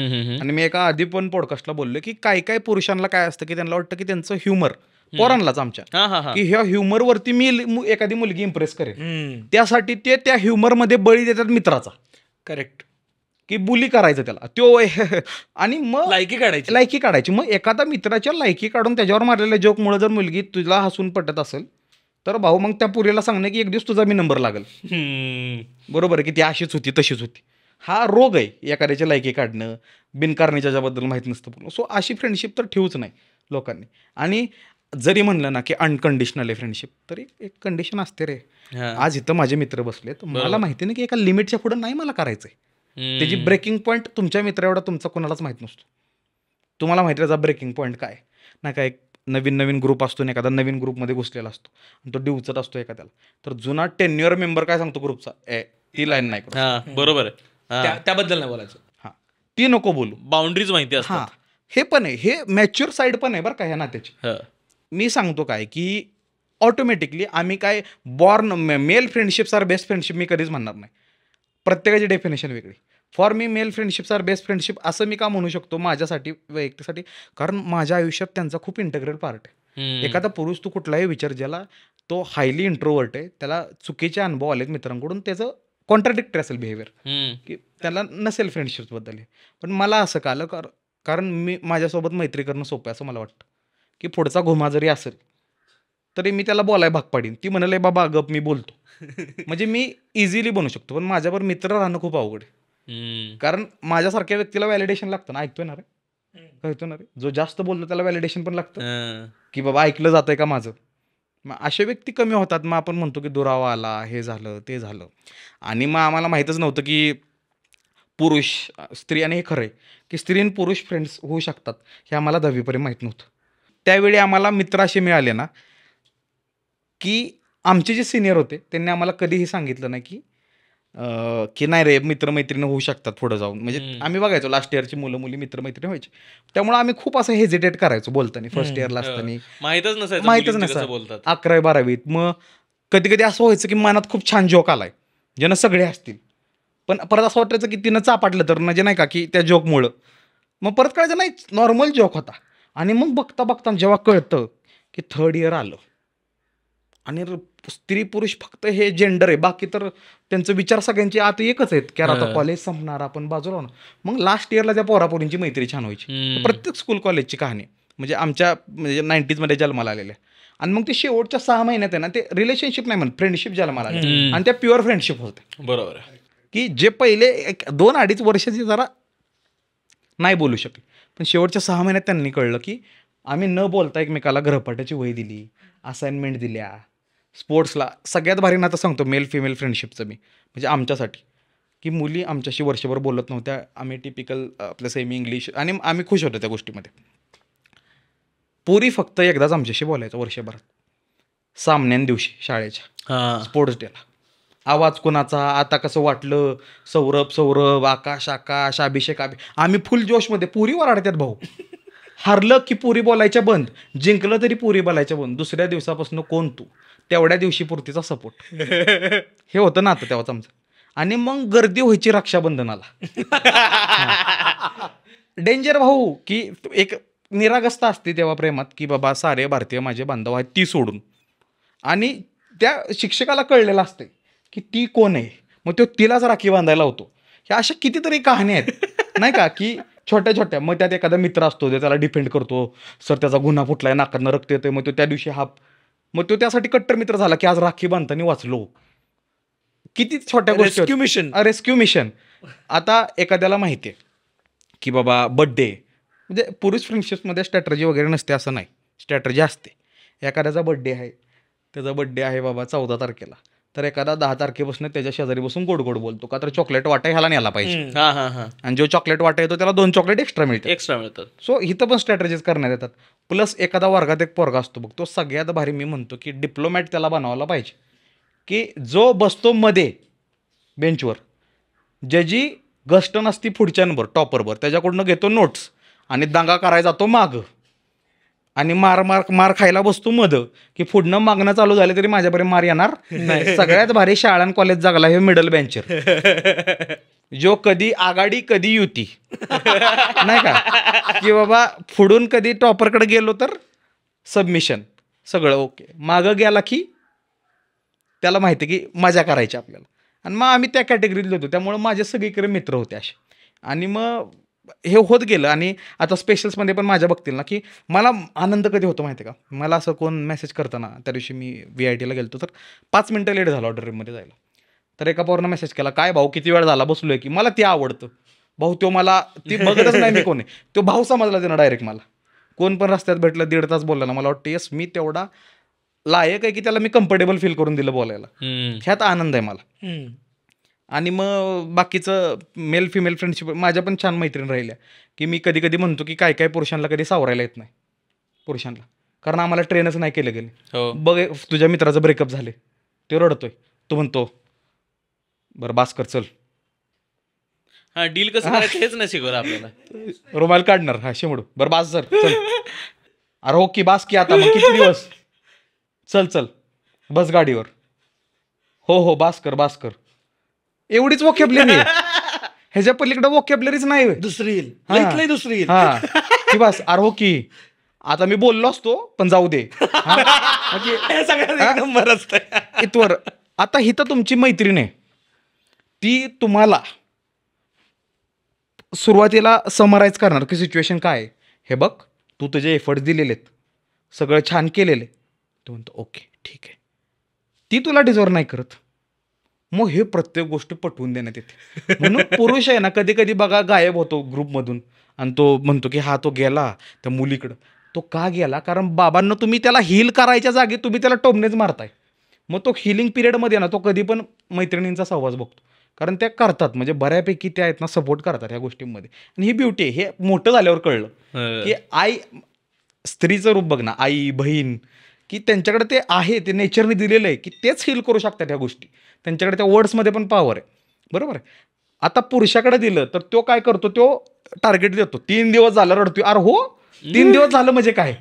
आणि मी एका आधी पण पॉडकास्टला बोललो की काही पुरुषांना काय असतं की त्यांना वाटतं की त्यांचं ह्युमर, पोरांनाच आमच्या, की ह्या ह्युमरवरती मी एखादी मुलगी इम्प्रेस करेन, त्यासाठी ते त्या ह्युमरमध्ये बळी देतात मित्राचा. करेक्ट, की बुली करायचं त्याला तो आणि मग लायकी काढायची. मग एखादा मित्राच्या लायकी काढून त्याच्यावर मारलेल्या जोकमुळे जर मुलगी तुला हसून पटत असेल तर भाऊ मग त्या पुरीला सांगणं की एक दिवस तुझा मी नंबर लागेल, बरोबर आहे, की ती अशीच होती तशीच होती. हा रोग आहे एखाद्याच्या लायकी काढणं, बिनकारणीच्या ज्याबद्दल माहीत नसतं. सो अशी फ्रेंडशिप तर ठेवूच नाही लोकांनी. आणि जरी म्हणलं ना की अनकंडिशनल आहे फ्रेंडशिप, तरी एक कंडिशन असते रे. आज इथं माझे मित्र बसलेत, मला माहिती नाही की एका लिमिटच्या पुढे नाही मला करायचंय. त्याची ब्रेकिंग पॉईंट तुमच्या मित्र एवढा तुमचा कोणालाच माहीत नसतो. तुम्हाला माहिती त्याचा ब्रेकिंग पॉईंट काय नाही का. एक नवीन ग्रुप असतो आणि एखादा नवीन ग्रुपमध्ये घुसलेला असतो आणि तो डिवचत असतो एखाद्याला, तर जुना टेन्युअर मेंबर काय सांगतो ग्रुपचा, ती लाईन नाही करू. बरोबर आहे. त्याबद्दल नाही बोलायचं. हां, ती नको बोलू. बाउंड्रीज माहिती असतात. हां, हे पण आहे, हे मॅच्युअर साईड पण आहे बरं का ह्या नात्याची. मी सांगतो काय की ऑटोमॅटिकली आम्ही काय born male friendships are best friendship मी कधीच म्हणणार नाही. प्रत्येकाची डेफिनेशन वेगळी. For me male friendships are best friendship असं मी का म्हणू शकतो माझ्यासाठी वैयक्तिकसाठी, कारण माझ्या आयुष्यात त्यांचा खूप इंटग्रल पार्ट आहे. एखादा पुरुष तू कुठलाही विचार ज्याला तो हायली इंट्रोवर्ट आहे, त्याला चुकीचे अनुभव आलेत मित्रांकडून, त्याचं कॉन्ट्राडिक्टरी असेल बिहेवियर की त्याला नसेल फ्रेंडशिप्सबद्दल. पण मला असं कळलं कारण मी माझ्यासोबत मैत्री करणं सोपं आहे असं मला वाटतं की पुढचा घुमा जरी असेल तरी मी त्याला बोलाय भाग पाडीन. ती म्हणाले बाबा गप मी बोलतो म्हणजे मी इझिली बनू शकतो. पण माझ्यावर मित्र राहणं खूप अवघड आहे, कारण माझ्यासारख्या व्यक्तीला व्हॅलिडेशन लागतं ना. ऐकतोय ना रे, कळतोय ना रे, जो जास्त बोलतो त्याला व्हॅलिडेशन पण लागतं की बाबा ऐकलं जातंय का माझं. मग असे व्यक्ती कमी होतात. मग आपण म्हणतो की दुरावा आला, हे झालं ते झालं. आणि मग आम्हाला माहीतच नव्हतं की पुरुष स्त्री, आणि हे खरं आहे की स्त्री आणि पुरुष फ्रेंड्स होऊ शकतात हे आम्हाला 10वीपर्यंत माहीत नव्हतं. त्यावेळी आम्हाला मित्र असे मिळाले ना की आमचे जे सिनियर होते त्यांनी आम्हाला कधीही सांगितलं नाही की नाही रे मित्रमैत्रिणी होऊ शकतात पुढं जाऊन. म्हणजे आम्ही बघायचो लास्ट इयरची मुलं मुली मित्रमैत्रिणी व्हायची, त्यामुळे आम्ही खूप असं हेजिटेट करायचो बोलताना. फर्स्ट इयरला असताना माहीतच नसायचं बोलतात. 11वी-12वीत. मग कधी कधी असं व्हायचं की मनात खूप छान जोक आलाय ज्यानं सगळे असतील, पण परत असं वाटायचं की तिनं चापाटलं तर, म्हणजे नाही का की त्या जोकमुळं. मग परत कळायचं नाही नॉर्मल जोक होता. आणि मग बघता बघता जेव्हा कळतं की थर्ड इयर आलं आणि स्त्री पुरुष फक्त हे जेंडर आहे, बाकी तर त्यांचं विचार सगळ्यांचे आता एकच आहेत की आता कॉलेज संपणार आपण बाजूला होणार. मग लास्ट इयरला त्या पोरापोरींची मैत्री छान व्हायची. प्रत्येक स्कूल कॉलेजची कहाणी म्हणजे आमच्या म्हणजे 90s जन्माला आलेल्या. आणि मग ते शेवटच्या 6 महिन्यात आहे ना ते रिलेशनशिप नाही म्हणत, फ्रेंडशिप जन्माला आले आणि त्या प्युअर फ्रेंडशिप होते. बरोबर आहे की जे पहिले 2-2.5 वर्षाचे जरा नाही बोलू शकले, पण शेवटच्या 6 महिन्यात त्यांनी कळलं की आम्ही न बोलता एकमेकाला गृहपाठाची वही दिली, असाइनमेंट दिल्या, स्पोर्ट्सला. सगळ्यात भारी नातं सांगतो मेल फिमेल फ्रेंडशिपचं मी, म्हणजे आमच्यासाठी, की मुली आमच्याशी वर्षभर बोलत नव्हत्या. आम्ही टिपिकल आपलं सेमी इंग्लिश आणि आम्ही खुश होतो त्या गोष्टीमध्ये. पोरी फक्त एकदाच आमच्याशी बोलायचं वर्षभरात, सामन्यान दिवशी शाळेच्या स्पोर्ट्स डेला. आवाज कोणाचा, आता कसं वाटलं, सौरभ, आकाश, अभिषेक. आम्ही फुल जोशमध्ये. पुरी वराडत्यात भाऊ. हारलं की पुरी बोलायच्या बंद, जिंकलं तरी पुरी बोलायच्या बंद. दुसऱ्या दिवसापासून कोण तू, तेवढ्या दिवशी पुरतीचा सपोर्ट. हे होतं ना आता तेव्हाच आमचं. आणि मग गर्दी व्हायची रक्षाबंधनाला. डेंजर भाऊ की एक निरागसता असते तेव्हा प्रेमात की बाबा सारे भारतीय माझे बांधव आहेत ती सोडून. आणि त्या शिक्षकाला कळलेलं असते की ती कोण आहे, मग तो तिलाच राखी बांधायला होतो. ह्या अशा कितीतरी कहाणी आहेत नाही का की छोट्या छोट्या. मग त्यात एखादा मित्र असतो जो त्याला डिफेंड करतो, सर त्याचा गुन्हा फुटलाय, नाकातनं रक्त येतंय, मग तो त्या दिवशी मग तो त्यासाठी कट्टर मित्र झाला की आज राखी बांधताना वाचलो. किती छोट्या गोष्टी. Rescue mission. आता एखाद्याला माहिती आहे की बाबा बड्डे, म्हणजे पुरुष फ्रेंडशिप्समध्ये स्ट्रॅटर्जी वगैरे नसते असं नाही, स्ट्रॅटर्जी असते. एखाद्याचा बड्डे आहे, त्याचा बड्डे आहे बाबा 14 तारखेला, तर एखादा 10 तारखेपासून त्याच्या शेजारी बसून गोड गोड बोलतो का तर चॉकलेट वाटा ह्याला न्यायला पाहिजे. आणि जो चॉकलेट वाटा येतो त्याला 2 चॉकलेट एक्स्ट्रा मिळतात. सो इथं पण स्ट्रॅटर्जीज करण्यात येतात. प्लस एखादा वर्गात एक पोरगा असतो बघ, तो सगळ्यात भारी मी म्हणतो की डिप्लोमॅट त्याला बनवायला पाहिजे, की जो बसतो मध्ये बेंचवर, ज्याची गस्ट नसती पुढच्यांवर टॉपरवर, त्याच्याकडून घेतो नोट्स आणि दांगा करायला जातो मागं आणि मार खायला बसतो मधं, की पुढनं मागणं चालू झालं तरी माझ्यापर्यंत मार येणार नाही. सगळ्यात भारी शाळा आणि कॉलेज जगला हे मिडल बेंचर, जो कधी आघाडी कधी युती नाही का, की बाबा पुढून कधी टॉपरकडे गेलो तर सबमिशन सगळं ओके, मागं गेला की त्याला माहिती की मजा करायची आपल्याला. आणि मग आम्ही त्या कॅटेगरीत होतो, त्यामुळे माझे सगळीकडे मित्र होते असे. आणि मग हे होत गेलं. आणि आता स्पेशल्समध्ये पण माझ्या बघतील ना की मला आनंद कधी होतो माहिती आहे का, मला असं कोण मेसेज करताना, त्या दिवशी मी VITला गेलो तर 5 मिनटं लेट झाला ऑर्डर रूममध्ये जायला, तर एका पोरानं मेसेज केला, काय भाऊ किती वेळ झाला बसलोय की, मला ते आवडतं भाऊ. तो मला ती बघतच नाही मी कोण आहे, तो भाऊ समजला त्यानं डायरेक्ट. मला कोण पण रस्त्यात भेटलं 1.5 तास बोलला ना, मला वाटतं येस मी तेवढा लायक आहे की त्याला मी कम्फर्टेबल फील करून दिलं बोलायला. ह्यात आनंद आहे मला. आणि मग बाकीचं मेल फिमेल फ्रेंडशिप माझ्या पण छान मैत्रीण राहिल्या की मी कधी कधी म्हणतो की काय काय पुरुषांना कधी सावरायला येत नाही पुरुषांना, कारण आम्हाला ट्रेनच नाही केलं गेले. हो. बघ तुझ्या मित्राचं ब्रेकअप झाले, ते रडतोय, तो म्हणतो बरं बास कर चल, हा, डील कसं करायचं हेच नाही शिकवलं आपल्याला. रुमाल काढणार, हा शेमडू, बरं बास सर चल, अरे हो की बास की आता मग किती दिवस, चल चल बस गाडीवर, हो हो बास कर बास कर, एवढीच वोकॅब्युलरी आहे. ह्याच्या पलीकडे वोकॅब्युलरीच नाही होय. दुसरी येईल, हा. लईत लई दुसरी येईल. हा की बस, अरे हो की आता मी बोललो असतो पण जाऊ दे. हा? म्हणजे हे सगळ्यात एक नंबर असतं. इथवर आता ही तर तुमची मैत्रीण आहे, ती तुम्हाला सुरुवातीला समराईज करणार की सिच्युएशन काय आहे. हे बघ तू तुझे एफर्ट्स दिलेले आहेत, सगळं छान केलेलं आहे, तू म्हणतो ओके ठीक आहे, ती तुला डिझर्व नाही करत, मग हे प्रत्येक गोष्ट पटवून देण्यात येते. म्हणून पुरुष आहे ना कधी कधी बघा गायब होतो ग्रुपमधून आणि तो म्हणतो की हा तो गेला त्या मुलीकडं. तो का गेला, कारण बाबांना तुम्ही त्याला हील करायच्या जागी तुम्ही त्याला टोमनेच मारताय. मग तो हिलिंग पिरियडमध्ये ना तो कधी पण मैत्रिणींचा सहवास बघतो, कारण त्या करतात, म्हणजे बऱ्यापैकी त्या आहेत ना सपोर्ट करतात ह्या गोष्टींमध्ये. आणि ही ब्युटी आहे, हे मोठं झाल्यावर कळलं की आई स्त्रीचं रूप बघ ना, आई बहीण, की त्यांच्याकडे ते आहे, ते नेचरने दिलेलं आहे की तेच हील करू शकतात ह्या गोष्टी. त्यांच्याकडे त्या वर्ड्समध्ये पण पॉवर आहे, बरोबर आहे. आता पुरुषाकडे दिलं तर तो काय करतो, तो टार्गेट देतो, 3 दिवस झालं रडतोय, अरे हो 3 दिवस झालं म्हणजे काय,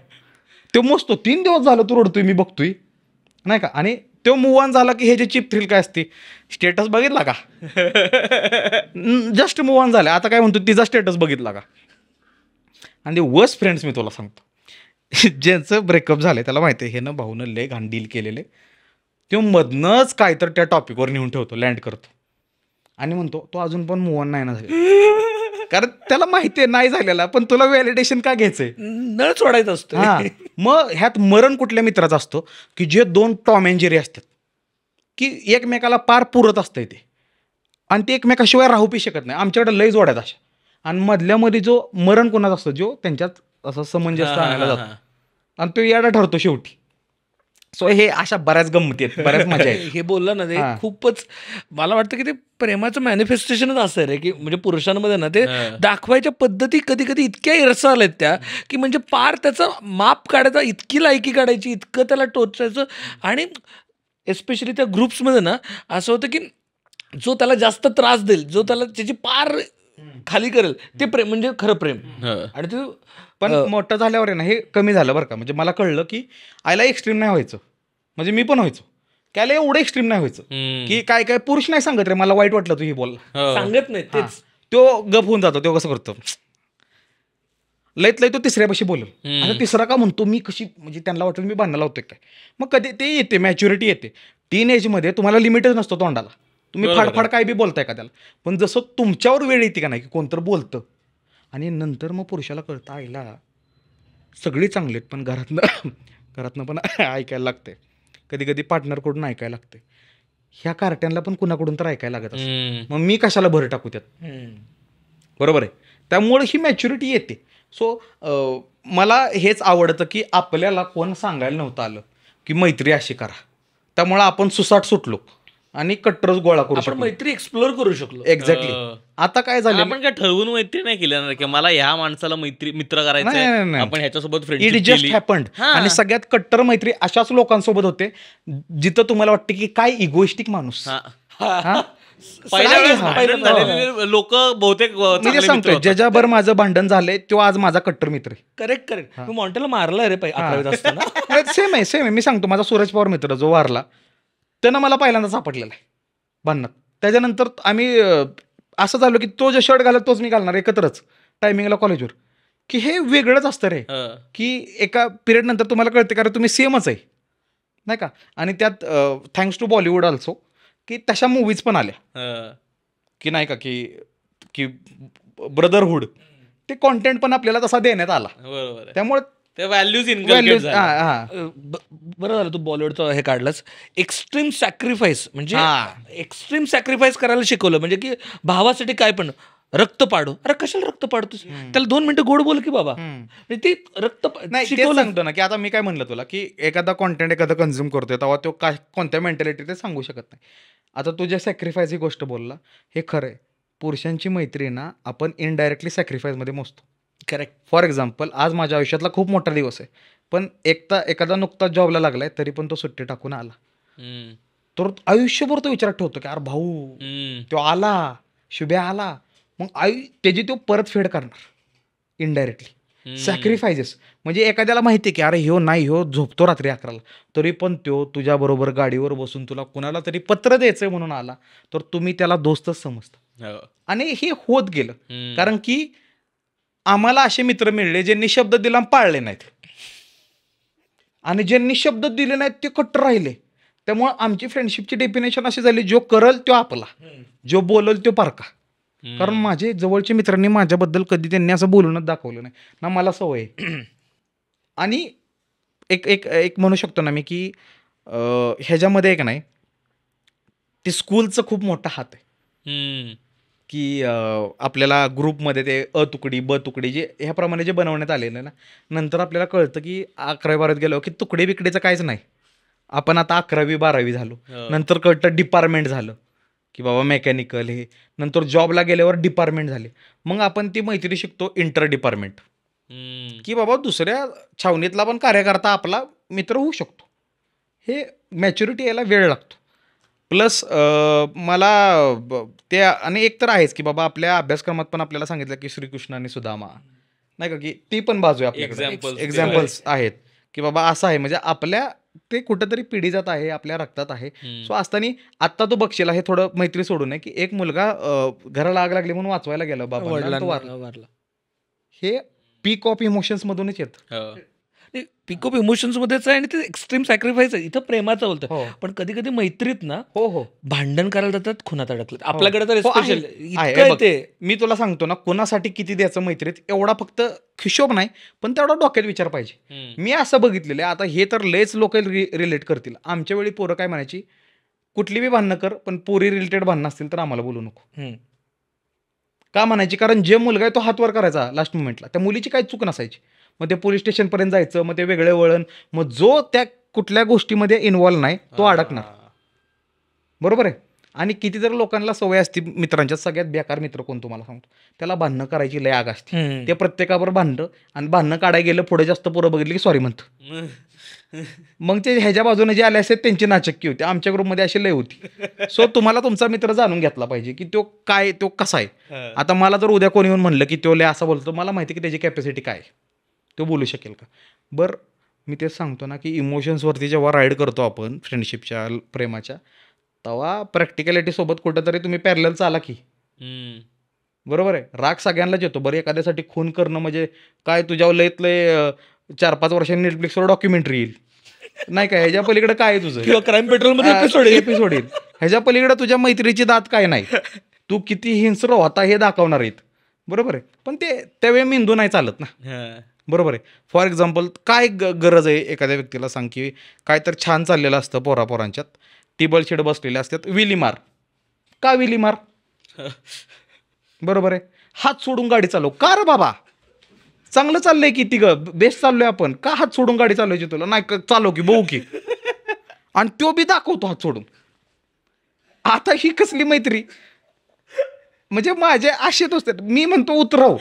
तो मोजतो 3 दिवस झालं तू रडतोय मी बघतोय नाही का. आणि तो मूव ऑन झाला की हे जे चिप थ्रिल काय असते, स्टेटस बघितला का, जस्ट मूव ऑन झाला, आता काय म्हणतो तिचा स्टेटस बघितला का. आणि वर्स्ट फ्रेंड्स मी तुला सांगतो, ज्यांचं ब्रेकअप झालंय त्याला माहिती आहे हे ना भाऊनं लय घाण डील केलेले, तो मधनंच काय तर त्या टॉपिकवर नेऊन ठेवतो, लँड करतो आणि म्हणतो तो अजून पण मूव ऑन नाही ना झाले, कारण त्याला माहिती आहे नाही झालेला, पण तुला व्हॅलिडेशन का घ्यायचंय, नळ सोडायचं असतं. हा. मग ह्यात मरण कुठल्या मित्राचं असतो की जे 2 टॉम अँड जेरी असतात की एकमेकाला पार पुरत असतंय ते, आणि ते एकमेकाशिवाय राहू पी शकत नाही. आमच्याकडे लय जोड्यात अशा, आणि मधल्यामध्ये जो मरण कोणाचा असतो, जो त्यांच्यात असं समंजस आणायला जातो आणि तो याडा ठरतो शेवटी. सो हे अशा बऱ्याच गंमती आहेत, बऱ्याच मजा आहे. हे बोललं ना ते खूपच, मला वाटतं की ते प्रेमाचं मॅनिफेस्टेशनच असं आहे रे, की म्हणजे पुरुषांमध्ये ना ते दाखवायच्या पद्धती कधी कधी इतक्या इरसाल आहेत त्या, की म्हणजे पार त्याचं माप काढायचा, इतकी लायकी काढायची, इतकं त्याला टोचायचं. आणि एस्पेशली त्या ग्रुप्समध्ये ना असं होतं की जो त्याला जास्त त्रास देईल, जो त्याला त्याची पार खाली करेल, ते प्रेम म्हणजे खरं प्रेम. आणि ते पण मोठं झाल्यावर आहे ना हे कमी झालं बरं का. म्हणजे मला कळलं की आईला एक्स्ट्रीम नाही व्हायचं, म्हणजे मी पण व्हायचो, त्याला एवढं एक्स्ट्रीम नाही व्हायचं की काय काय पुरुष नाही सांगत रे मला वाईट वाटलं तू ही बोलला, सांगत नाही तेच, तो गप होऊन जातो. तो कसं करतो, लयत लय तो तिसऱ्यापाशी बोलेल, आता तिसरा का म्हणतो मी कशी, म्हणजे त्यांना वाटतं मी भांडणं लावतोय काय. मग कधी ते येते, मॅच्युरिटी येते. टीन एजमध्ये तुम्हाला लिमिटच नसतो तोंडाला, तुम्ही फाडफाड काय बी बोलताय का त्याला, पण जसं तुमच्यावर वेळ येते का नाही की कोणतं बोलतं, आणि नंतर मग पुरुषाला कळतं आईला सगळी चांगली आहेत पण घरातनं पण ऐकायला लागते, कधी कधी पार्टनरकडून ऐकायला लागते, ह्या कार्ट्यांना पण कुणाकडून तर ऐकायला लागत असतं, मग मी कशाला भर टाकू त्यात, बरोबर आहे. त्यामुळे ही मॅच्युरिटी येते. सो मला हेच आवडतं की आपल्याला कोण सांगायला नव्हतं आलं की मैत्री अशी करा, त्यामुळं आपण सुसाट सुटलो आणि कट्टरच गोळा करू आपण शकतो, मैत्री एक्सप्लोर करू शकलो. एक्झॅक्टली. आता काय झालं, आपण काय ठरवून मैत्री नाही केली ना, की मला ह्या माणसाला मित्र करायचं, नाही. आपण ह्याच्यासोबत इट फ्रेंडशिप जस्ट केली. हॅपन्ड. आणि सगळ्यात कट्टर मैत्री अशाच लोकांसोबत होते जिथं तुम्हाला वाटते की काय इगोइस्टिक माणूस. पहिल्या वेळेस भांडण झालेले लोक बहुतेक मी चांगले जे मित्र सांगतोय होतात. ज्याच्यावर माझं भांडण झालंय तो आज माझा कट्टर मित्र आहे. करेक्ट. तू मॉन्टेला मारला रे 11वीत असताना. सेम आहे. मी सांगतो माझा सूरज पवार मित्र जो वारला त्यानं मला पहिल्यांदा सापडलेला आहे भांडणात. त्याच्यानंतर आम्ही असं झालो की तो जे शर्ट घालत तोच मी घालणार एकत्रच टायमिंगला कॉलेजवर, की हे वेगळंच असतं रे, की एका पिरियड नंतर तुम्हाला कळते कारण तुम्ही सेमच आहे नाही का. आणि त्यात थँक्स टू बॉलिवूड ऑल्सो की तशा मूवीज पण आल्या की नाही का की ब्रदरहूड, ते कॉन्टेंट पण आपल्याला तसा देण्यात आला. बरोबर. त्यामुळे ते व्हॅल्यूज बरं झालं तू बॉलिवूडचं हे काढलंस. एक्स्ट्रीम सॅक्रिफाईस म्हणजे एक्स्ट्रीम सॅक्रिफाईस करायला शिकवलं, म्हणजे की भावासाठी काय पण. रक्त पाडू. अरे कशाला रक्त पाडतोस? त्याला 2 मिनिटं गोड बोल की बाबा. म्हणजे ते रक्त नाही तेच सांगतो ना की आता मी काय म्हणलं तुला की एखादा कॉन्टेंट एखादा कन्झ्युम करतोय तेव्हा तो काय कोणत्या मेंटॅलिटी ते सांगू शकत नाही. आता तू जे सॅक्रिफाईस ही गोष्ट बोलला हे खरं आहे. पुरुषांची मैत्री ना आपण इनडायरेक्टली सॅक्रिफाईसमध्ये मोजतो. करेक्ट. फॉर एक्झाम्पल आज माझ्या आयुष्यातला खूप मोठा दिवस आहे पण एखादा नुकताच जॉबला लागलाय तरी पण तो सुट्टी टाकून आला तर आयुष्यभर तो विचारात ठेवतो की अरे भाऊ तो आला शुभ्या आला मग त्याची तो परतफेड करणार इनडायरेक्टली सॅक्रिफायसेस. म्हणजे एखाद्याला माहिती आहे की अरे ह्यो नाही ह्यो झोपतो रात्री 11ला तरी पण तो तुझ्याबरोबर गाडीवर बसून तुला कुणाला तरी पत्र द्यायचंय म्हणून आला तर तुम्ही त्याला दोस्तच समजता. आणि हे होत गेलं कारण की आम्हाला असे मित्र मिळले ज्यांनी शब्द दिला पाळले नाहीत आणि ज्यांनी शब्द दिले नाहीत ते कट्टर राहिले. त्यामुळे आमची फ्रेंडशिपची डेफिनेशन अशी झाली जो करल तो आपला जो बोलल तो पारका. कारण माझे जवळचे मित्रांनी माझ्याबद्दल कधी त्यांनी असं बोलूनच दाखवलं नाही ना मला सवय आहे. आणि एक एक एक म्हणू शकतो ना मी की ह्याच्यामध्ये एक नाही ते स्कूलचं खूप मोठा हात आहे की आपल्याला ग्रुपमध्ये ते अ तुकडी ब तुकडी जे ह्याप्रमाणे जे बनवण्यात आलेलं ना नंतर आपल्याला कळतं की 11वी-12वीत गेलो की तुकडे बिकडेचं काहीच नाही. आपण आता 11वी-12वी झालो नंतर कळतं डिपार्टमेंट झालं की बाबा मेकॅनिकल हे नंतर जॉबला गेल्यावर डिपार्टमेंट झाले मग आपण ती मैत्री शिकतो इंटर डिपार्टमेंट की बाबा दुसऱ्या छावणीतला पण कार्यकर्ता आपला मित्र होऊ शकतो. हे मॅच्युरिटी यायला वेळ लागतो. प्लस मला ते आणि एक तर आहेच की बाबा आपल्या अभ्यासक्रमात पण आपल्याला सांगितलं की श्रीकृष्ण आणि सुदामा नाही का की ती पण बाजू आहे आपल्याकडे एक्झाम्पल्स आहेत की बाबा असं आहे म्हणजे आपल्या ते कुठंतरी पिढीजात आहे आपल्या रक्तात आहे. सो असताना आत्ता तो बघशील हे थोडं मैत्री सोडून आहे की एक मुलगा घराला आग लागली म्हणून वाचवायला गेला बाबा तो वारला. हे पीक ऑफ इमोशन्स मधूनच येतं. पिक ऑफ इमोशन्स मध्येच आहे आणि ते एक्स्ट्रीम सॅक्रिफाईस आहे. इथं प्रेमाचं बोलतं पण कधी कधी मैत्रीत ना भांडण करायला जातात खुनात अडकलं आपल्याकडे तर स्पेशल मी तुला सांगतो ना कोणासाठी किती द्यायचं मैत्रीत एवढा फक्त हिशोब नाही पण तेवढा डोक्यात विचार पाहिजे. मी असं बघितलेलं आहे आता हे तर लेच लोक रिलेट करतील. आमच्या वेळी पोरं काय म्हणायची कुठली बी भांडणं कर पण पोरी रिलेटेड भांडणं असतील तर आम्हाला बोलू नको का म्हणायची कारण जे मुलगा आहे तो हातवर करायचा लास्ट मोमेंटला त्या मुलीची काही चूक नसायची. मग ते पोलीस स्टेशनपर्यंत जायचं मग ते वेगळे वळण मग जो त्या कुठल्या गोष्टीमध्ये इन्व्हॉल्व नाही तो अडकणार. बरोबर आहे. आणि कितीतरी लोकांना सवय असते मित्रांच्या सगळ्यात बेकार मित्र कोण तुम्हाला सांगतो त्याला भांडणं करायची लय आग असते. ते प्रत्येकावर भांडणं आणि भांडणं काढायला गेलं पुढे जास्त पोरं बघितली की सॉरी म्हणतं. मग ते ह्याच्या बाजूने जे आले असते त्यांची नाचक्की होती. आमच्या ग्रुपमध्ये अशी लय होती. सो तुम्हाला तुमचा मित्र जाणून घेतला पाहिजे की तो कसा आहे. आता मला जर उद्या कोणी येऊन म्हणलं की तो लय असं बोलतो मला माहिती की त्याची कॅपॅसिटी काय आहे तो बोलू शकेल का. बरं मी तेच सांगतो ना की इमोशन्सवरती जेव्हा राईड करतो आपण फ्रेंडशिपच्या प्रेमाच्या तेव्हा प्रॅक्टिकॅलिटीसोबत कुठंतरी तुम्ही पॅरलल चाला की. बरोबर आहे. राग सगळ्यांनाच येतो. बरं एखाद्यासाठी खून करणं म्हणजे काय तुझ्या लयतलंय 4-5 वर्षांनी नेटफ्लिक्सवर डॉक्युमेंटरी येईल नाही का ह्याच्या पलीकडे काय आहे तुझं किंवा क्राईम पेट्रोलमध्ये एपिसोड येईल. ह्याच्या पलीकडे तुझ्या मैत्रीची दात काय नाही तू किती हिंस्र होता हे दाखवणार आहेत. बरोबर आहे. पण ते त्यावेळी मेंदू नाही चालत ना. बरोबर आहे. फॉर एक्झाम्पल काय गरज आहे एखाद्या व्यक्तीला सांग की काय तर छान चाललेलं असतं पोरापोरांच्यात टेबल शेड बसलेले असतात विली मार का विली मार बरोबर आहे. हात सोडून गाडी चालव का रे बाबा चांगलं चाललंय की ती बेस्ट चाललोय आपण का हात सोडून गाडी चालवायची तुला नाही चालव की बघू की आणि तो बी दाखवतो हात सोडून. आता ही कसली मैत्री म्हणजे माझे असेच असतात. मी म्हणतो उतरव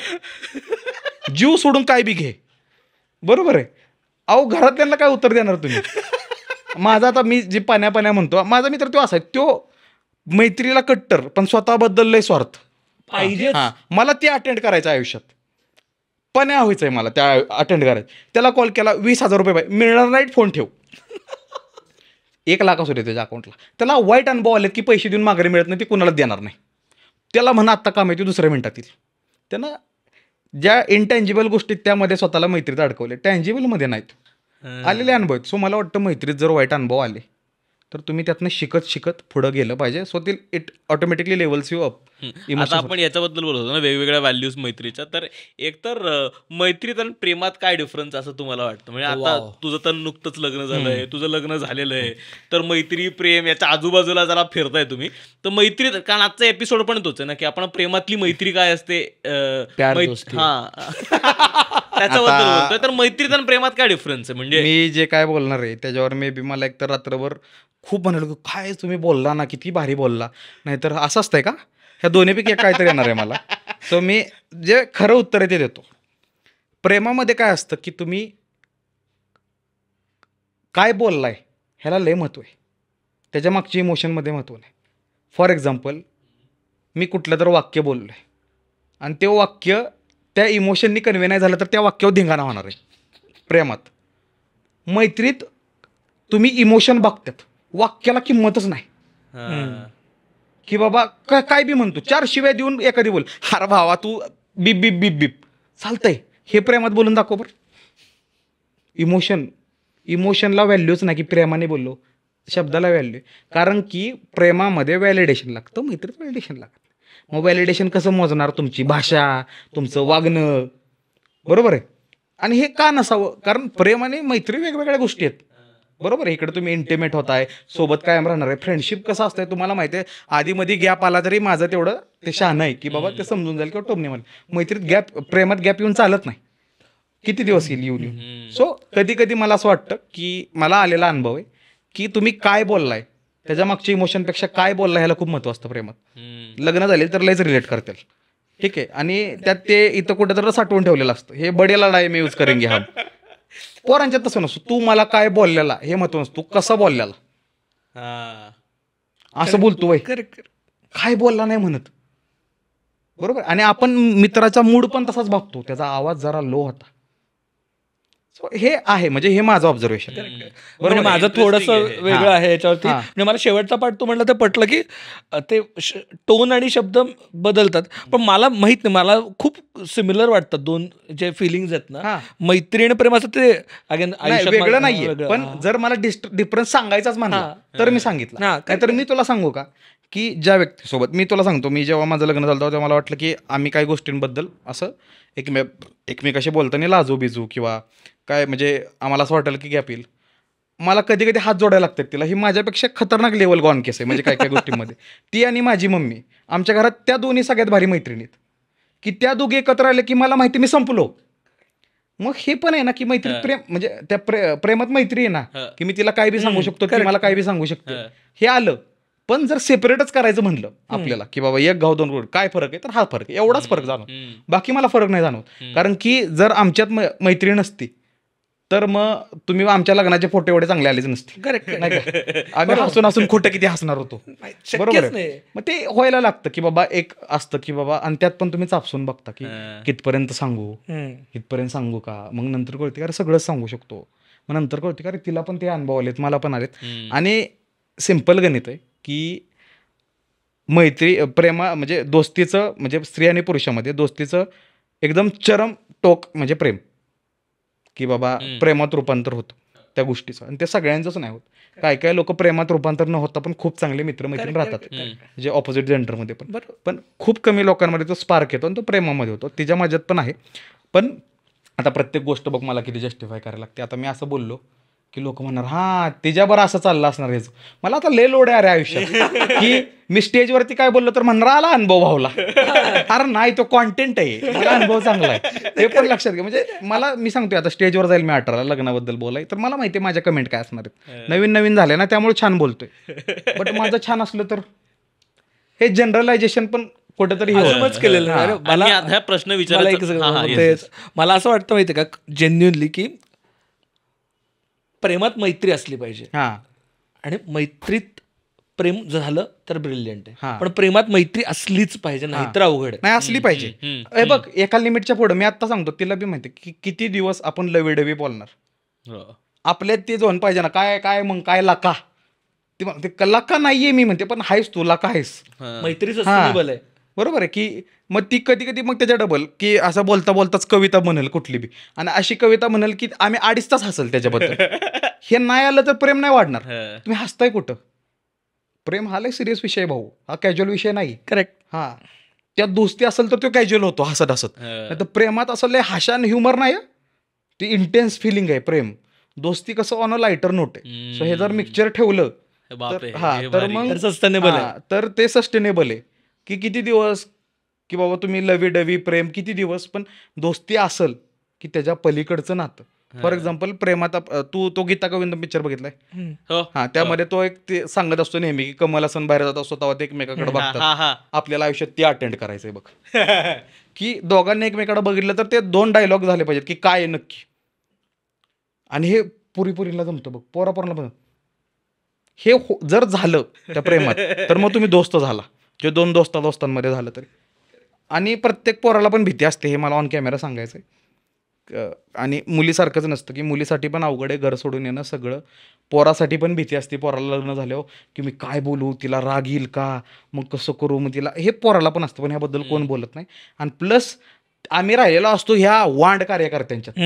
जीव सोडून काय बी घे. बरोबर आहे. अहो घरातल्यांना काय उत्तर देणार तुम्ही. माझा आता मी जे पाण्या म्हणतो माझा मित्र तो असा आहे तो मैत्रीला कट्टर पण स्वतःबद्दल लय स्वार्थ पाहिजे. मला ते अटेंड करायचं आयुष्यात पण्या व्हायचंय मला त्या अटेंड करायचं. त्याला कॉल केला 20,000 रुपये मिळणार नाहीत फोन ठेव 1 लाख असू दे त्याच्या अकाउंटला. त्याला वाईट अनुभव आलेत की पैसे देऊन माघारी मिळत नाही ते कुणाला देणार नाही. त्याला म्हणा आत्ता काम आहे ते दुसऱ्या मिनिटात येईल. त्यानं ज्या इनटँजिबल गोष्टीत त्यामध्ये स्वतःला मैत्रीत अडकवले टँजिबलमध्ये नाहीत आलेले अनुभव आहेत. सो मला वाटतं मैत्रीत जर वाईट अनुभव आले तर तुम्ही त्यातनं शिकत शिकत पुढं गेलं पाहिजे. So it automatically levels you up. आता आपण याच्याबद्दल बोलत होतो ना, वेगवेगळ्या व्हॅल्यूज मैत्रीच्या. तर एकतर मैत्रीत आणि प्रेमात काय डिफरन्स असं तुम्हाला वाटतं? म्हणजे आता तुझं तर नुकतंच लग्न झालंय, तुझं लग्न झालेलं आहे, तर मैत्री प्रेम याच्या आजूबाजूला जरा फिरताय तुम्ही. तर मैत्रीत, कारण आजचा एपिसोड पण तोच आहे ना, की आपण प्रेमातली मैत्री काय असते त्याच्याबद्दल बोलतोय. तर मैत्रीत आणि प्रेमात काय डिफरन्स आहे? म्हणजे मी जे काय बोलणार आहे त्याच्यावर मे बी मला एकतर रात्रभर खूप म्हणालो की काय तुम्ही बोलला ना, किती भारी बोलला, नाहीतर असं असतंय का, ह्या दोन्हीपैकी एक काहीतरी येणार आहे मला. सो मी जे खरं उत्तर आहे ते देतो. प्रेमामध्ये काय असतं की तुम्ही काय बोललाय ह्याला लय महत्त्व आहे, त्याच्या मागची इमोशनमध्ये महत्त्व नाही. फॉर एक्झाम्पल, मी कुठलं तर वाक्य बोललो आहे आणि ते वाक्य त्या इमोशननी कन्वे नाही झालं तर त्या वाक्यावर धिंगाणा होणार आहे. प्रेमात, मैत्रीत तुम्ही इमोशन बघतात, वाक्याला किंमतच नाही की बाबा काय बी म्हणतो, 4 शिव्या देऊन एखादी बोल, अरे भावा तू बीप बीप बीप बीप, चालतंय. हे प्रेमात बोलून दाखव बरं. इमोशनला व्हॅल्यूच नाही की प्रेमाने बोललो, शब्दाला व्हॅल्यू. कारण की प्रेमामध्ये व्हॅलिडेशन लागतं, मैत्रीत व्हॅलिडेशन लागतं. मग व्हॅलिडेशन कसं मोजणार? तुमची भाषा, तुमचं वागणं, बरोबर आहे. आणि हे का नसावं? कारण प्रेम आणि मैत्री वेगवेगळ्या गोष्टी आहेत, बरोबर आहे. इकडे तुम्ही इंटिमेट होताय, सोबत कायम राहणार आहे. फ्रेंडशिप कसं असतंय तुम्हाला माहिती आहे, आधीमध्ये गॅप आला तरी माझं तेवढं ते शहाणं आहे की बाबा ते समजून जाईल किंवा टोमणे म्हणेल. मैत्रीत प्रेमात गॅप येऊन चालत नाही, किती दिवस येईल. सो कधी कधी मला असं वाटतं की मला आलेला अनुभव आहे की तुम्ही काय बोललाय त्याच्या मागच्या इमोशनपेक्षा काय बोललाय ह्याला खूप महत्व असतं प्रेमात. लग्न झाले तर लयच रिलेट करतील, ठीक आहे. आणि त्यात ते इथं कुठं तर साठवून ठेवलेलं असतं, हे बडे लढाई मी यूज करेन घ्या हा. पोरांच्यात तसं नसतं, तू मला काय बोललेला हे महत्व नसतं, तू कसं बोललेला असं बोलतो वय, काय बोलला नाही म्हणत, बरोबर. आणि आपण मित्राचा मूड पण तसाच बघतो, त्याचा आवाज जरा लो होता. सो हे आहे, म्हणजे हे माझं ऑब्झर्वेशन. म्हणजे माझं थोडंसं वेगळं आहे याच्यावरती. म्हणजे मला शेवटचा पार्ट तू म्हटलं ते पटलं की ते टोन आणि शब्द बदलतात, पण मला माहित नाही, मला खूप सिमिलर वाटतात दोन जे फिलिंग्स आहेत ना, मैत्री आणि प्रेमाचं. ते अगेन वेगळं नाहीये, पण जर मला डिफरन्स सांगायचाच म्हणला तर मी सांगितलं. नाहीतर मी तुला सांगू का की ज्या व्यक्तीसोबत मी तुला सांगतो, मी जेव्हा माझं लग्न झालं तेव्हा मला वाटलं की आम्ही काही गोष्टींबद्दल असं एकमेकाशी बोलताना लाजू बिजू किंवा काय, म्हणजे आम्हाला असं वाटेल की गॅप येईल. मला कधी कधी हात जोडायला लागतात तिला. ही माझ्यापेक्षा खतरनाक लेवल गॉन केस आहे, म्हणजे काय काय गोष्टींमध्ये. ती आणि माझी मम्मी, आमच्या घरात त्या दोन्ही सगळ्यात भारी मैत्रिणीत, की त्या दोघी एकत्र आले की मला माहिती मी संपलो. मग हे पण आहे ना की मैत्रीत प्रेम, म्हणजे त्या प्रेमात मैत्री आहे ना की मी तिला काय बी सांगू शकतो, ती मला काय बी सांगू शकते, हे आलं. पण जर सेपरेटच करायचं म्हणलं आपल्याला की बाबा एक गाव दोन रोड, काय फरक आहे, तर हा फरक आहे, एवढाच फरक जाणवत, बाकी मला फरक नाही जाणवत. कारण की जर आमच्यात मैत्री नसती तर मग तुम्ही आमच्या लग्नाचे फोटो एवढे चांगले आलेच नसते. करेक्ट नाही का? आम्ही हसून हसून खोटं किती हसणार होतो, बरोबर आहे. मग ते व्हायला लागतं की बाबा एक असतं की बाबा, आणि त्यात पण तुम्ही चापसून बघता की कितपर्यंत सांगू, कितपर्यंत सांगू का. मग नंतर कळते अरे सगळंच सांगू शकतो. मग नंतर कळते का अरे तिला पण ते अनुभव आलेत, मला पण आलेत. आणि सिम्पल गणित आहे की मैत्री प्रेमा म्हणजे दोस्तीचं, म्हणजे स्त्री आणि पुरुषामध्ये दोस्तीचं एकदम चरम टोक म्हणजे प्रेम, की बाबा प्रेमात रूपांतर होतं त्या गोष्टीचं. आणि ते सगळ्यांचंच नाही होत. काय काय लोक प्रेमात रूपांतर न होता पण खूप चांगले मित्रमैत्रीण राहतात, म्हणजे ऑपोजिट जेंडरमध्ये पण खूप कमी लोकांमध्ये तो स्पार्क येतो आणि तो प्रेमामध्ये होतो. तिच्या माझ्यात पण आहे. पण आता प्रत्येक गोष्ट बघ मला किती जस्टिफाय करायला लागते. आता मी असं बोललो की लोक म्हणणार हा तिच्याबरोबर असं चाललं असणार ह्याचं. मला आता लय लोड आहे अरे आयुष्यात की मी स्टेजवरती काय बोललो तर म्हणणार आला अनुभव भावला. अरे नाही, तो कॉन्टेंट आहे, मला अनुभव चांगला आहे हे पण लक्षात घ्या. म्हणजे मला, मी सांगतोय आता स्टेजवर जाईल मी 18ला लग्नाबद्दल बोलाय, तर मला माहिती आहे माझ्या कमेंट काय असणार आहेत. नवीन नवीन झाले ना त्यामुळे छान बोलतोय, बट माझं छान असलं तर हे जनरलायझेशन पण कुठेतरी केलेलं आहे. मला प्रश्न विचारायचा, मला असं वाटतं माहितीये का जेन्युनली की प्रेमात मैत्री असली पाहिजे, आणि मैत्रीत प्रेम झालं तर ब्रिलियंट आहे, पण प्रेमात मैत्री असलीच पाहिजे, नाही तर अवघड आहे. नाही, असली पाहिजे. हे बघ एका लिमिटच्या पुढे, मी आता सांगतो तिला बी माहिती की किती दिवस आपण लवेडवी बोलणार. आपल्यात ते जोन पाहिजे ना, काय काय मग काय लका, ते लका नाहीये मी म्हणते, पण हायस तू लका आहेस. मैत्री सस्टेनेबल आहे. बरोबर आहे की मग ती कधी कधी मग त्याच्या डबल की असं बोलता बोलताच कविता म्हणेल कुठली बी आणि अशी कविता म्हणेल की आम्ही 2.5 तास हसल त्याच्याबद्दल. हे नाही आलं तर प्रेम नाही वाढणार. तुम्ही हसताय कुठं? प्रेम हा लय सिरियस विषय आहे भाऊ, हा कॅज्युअल विषय नाही. करेक्ट. हा त्यात दोस्ती असेल तर तो कॅज्युअल होतो हसत हसत. नाही तर प्रेमात असं लय हाशान ह्युमर नाही, ती इंटेन्स फिलिंग आहे प्रेम. दोस्ती कसं ऑन अ लाईटर नोट आहे. सो हे जर मिक्सचर ठेवलं तर हा तर मग सस्टेनेबल आहे. तर ते सस्टेनेबल आहे की किती दिवस की बाबा तुम्ही लवी डवी प्रेम किती दिवस, पण दोस्ती असेल की त्याच्या पलीकडचं नातं. फॉर एक्झाम्पल प्रेमात तू तो गीता गोविंदम पिक्चर बघितलाय? हा त्यामध्ये तो एक ते सांगत असतो नेहमी की कमल हसन बाहेर जात असतो तेव्हा ते एकमेकाकडे बघतात. आपल्याला आयुष्यात ते अटेंड करायचंय बघ की दोघांनी एकमेकाकडे बघितलं तर ते 2 डायलॉग झाले पाहिजेत की काय आहे नक्की. आणि हे पुरीपुरीला जमतं बघ, पोरापोरांना पण हे जर झालं त्या प्रेमात तर मग तुम्ही दोस्त झाला, जे 2 दोस्तांमध्ये झालं तरी. आणि प्रत्येक पोराला पण भीती असते, हे मला ऑन कॅमेरा सांगायचं आहे. आणि मुलीसारखंच नसतं की मुलीसाठी पण अवघड आहे घर सोडून येणं सगळं. पोरासाठी पण भीती असते पोराला लग्न झाल्यावर की मी काय बोलू, तिला राग येईल का, मग कसं करू, मग तिला हे पोराला पण असतं, पण ह्याबद्दल कोण बोलत नाही. आणि प्लस आम्ही राहिलेलो असतो ह्या वांड कार्यकर्त्यांच्यात,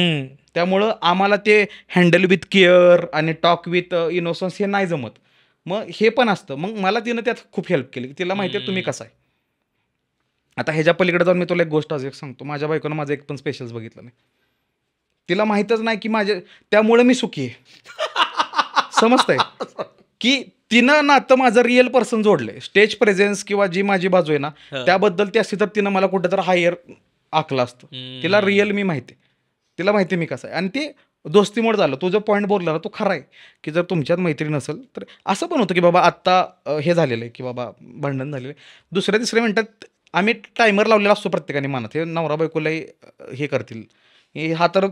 त्यामुळं आम्हाला ते हँडल विथ केअर आणि टॉक विथ इनोसन्स हे नाही जमत. मग हे पण असतं. मग मला तिनं त्यात खूप हेल्प केली की तिला माहिती आहे तुम्ही कसं आहे. आता ह्याच्या पलीकडे जाऊन मी तुला एक गोष्ट आज एक सांगतो, माझ्या बायकोनं माझं एक पण स्पेशल्स बघितलं नाही. तिला माहीतच नाही की त्यामुळे मी सुखी आहे. समजतंय की तिनं नातं माझं रिअल पर्सन जोडलंय. स्टेज प्रेझेन्स किंवा जी माझी बाजू आहे ना त्याबद्दल ती असती तर तिनं मला कुठेतरी हायर आखलं असतं. तिला रिअल मी माहिती आहे, तिला माहिती आहे मी कसं आहे. आणि ते दोस्तीमुळे झालं. तो जो पॉईंट बोलला ना तो खरा आहे की जर तुमच्यात मैत्री नसेल तर असं पण होतं की बाबा आत्ता हे झालेलं आहे की बाबा भांडण झालेलं आहे, दुसऱ्या तिसऱ्या मिनिटात आम्ही टायमर लावलेला असतो प्रत्येकाने मनात. हे नवरा बायकोलाही हे करतील, हा तर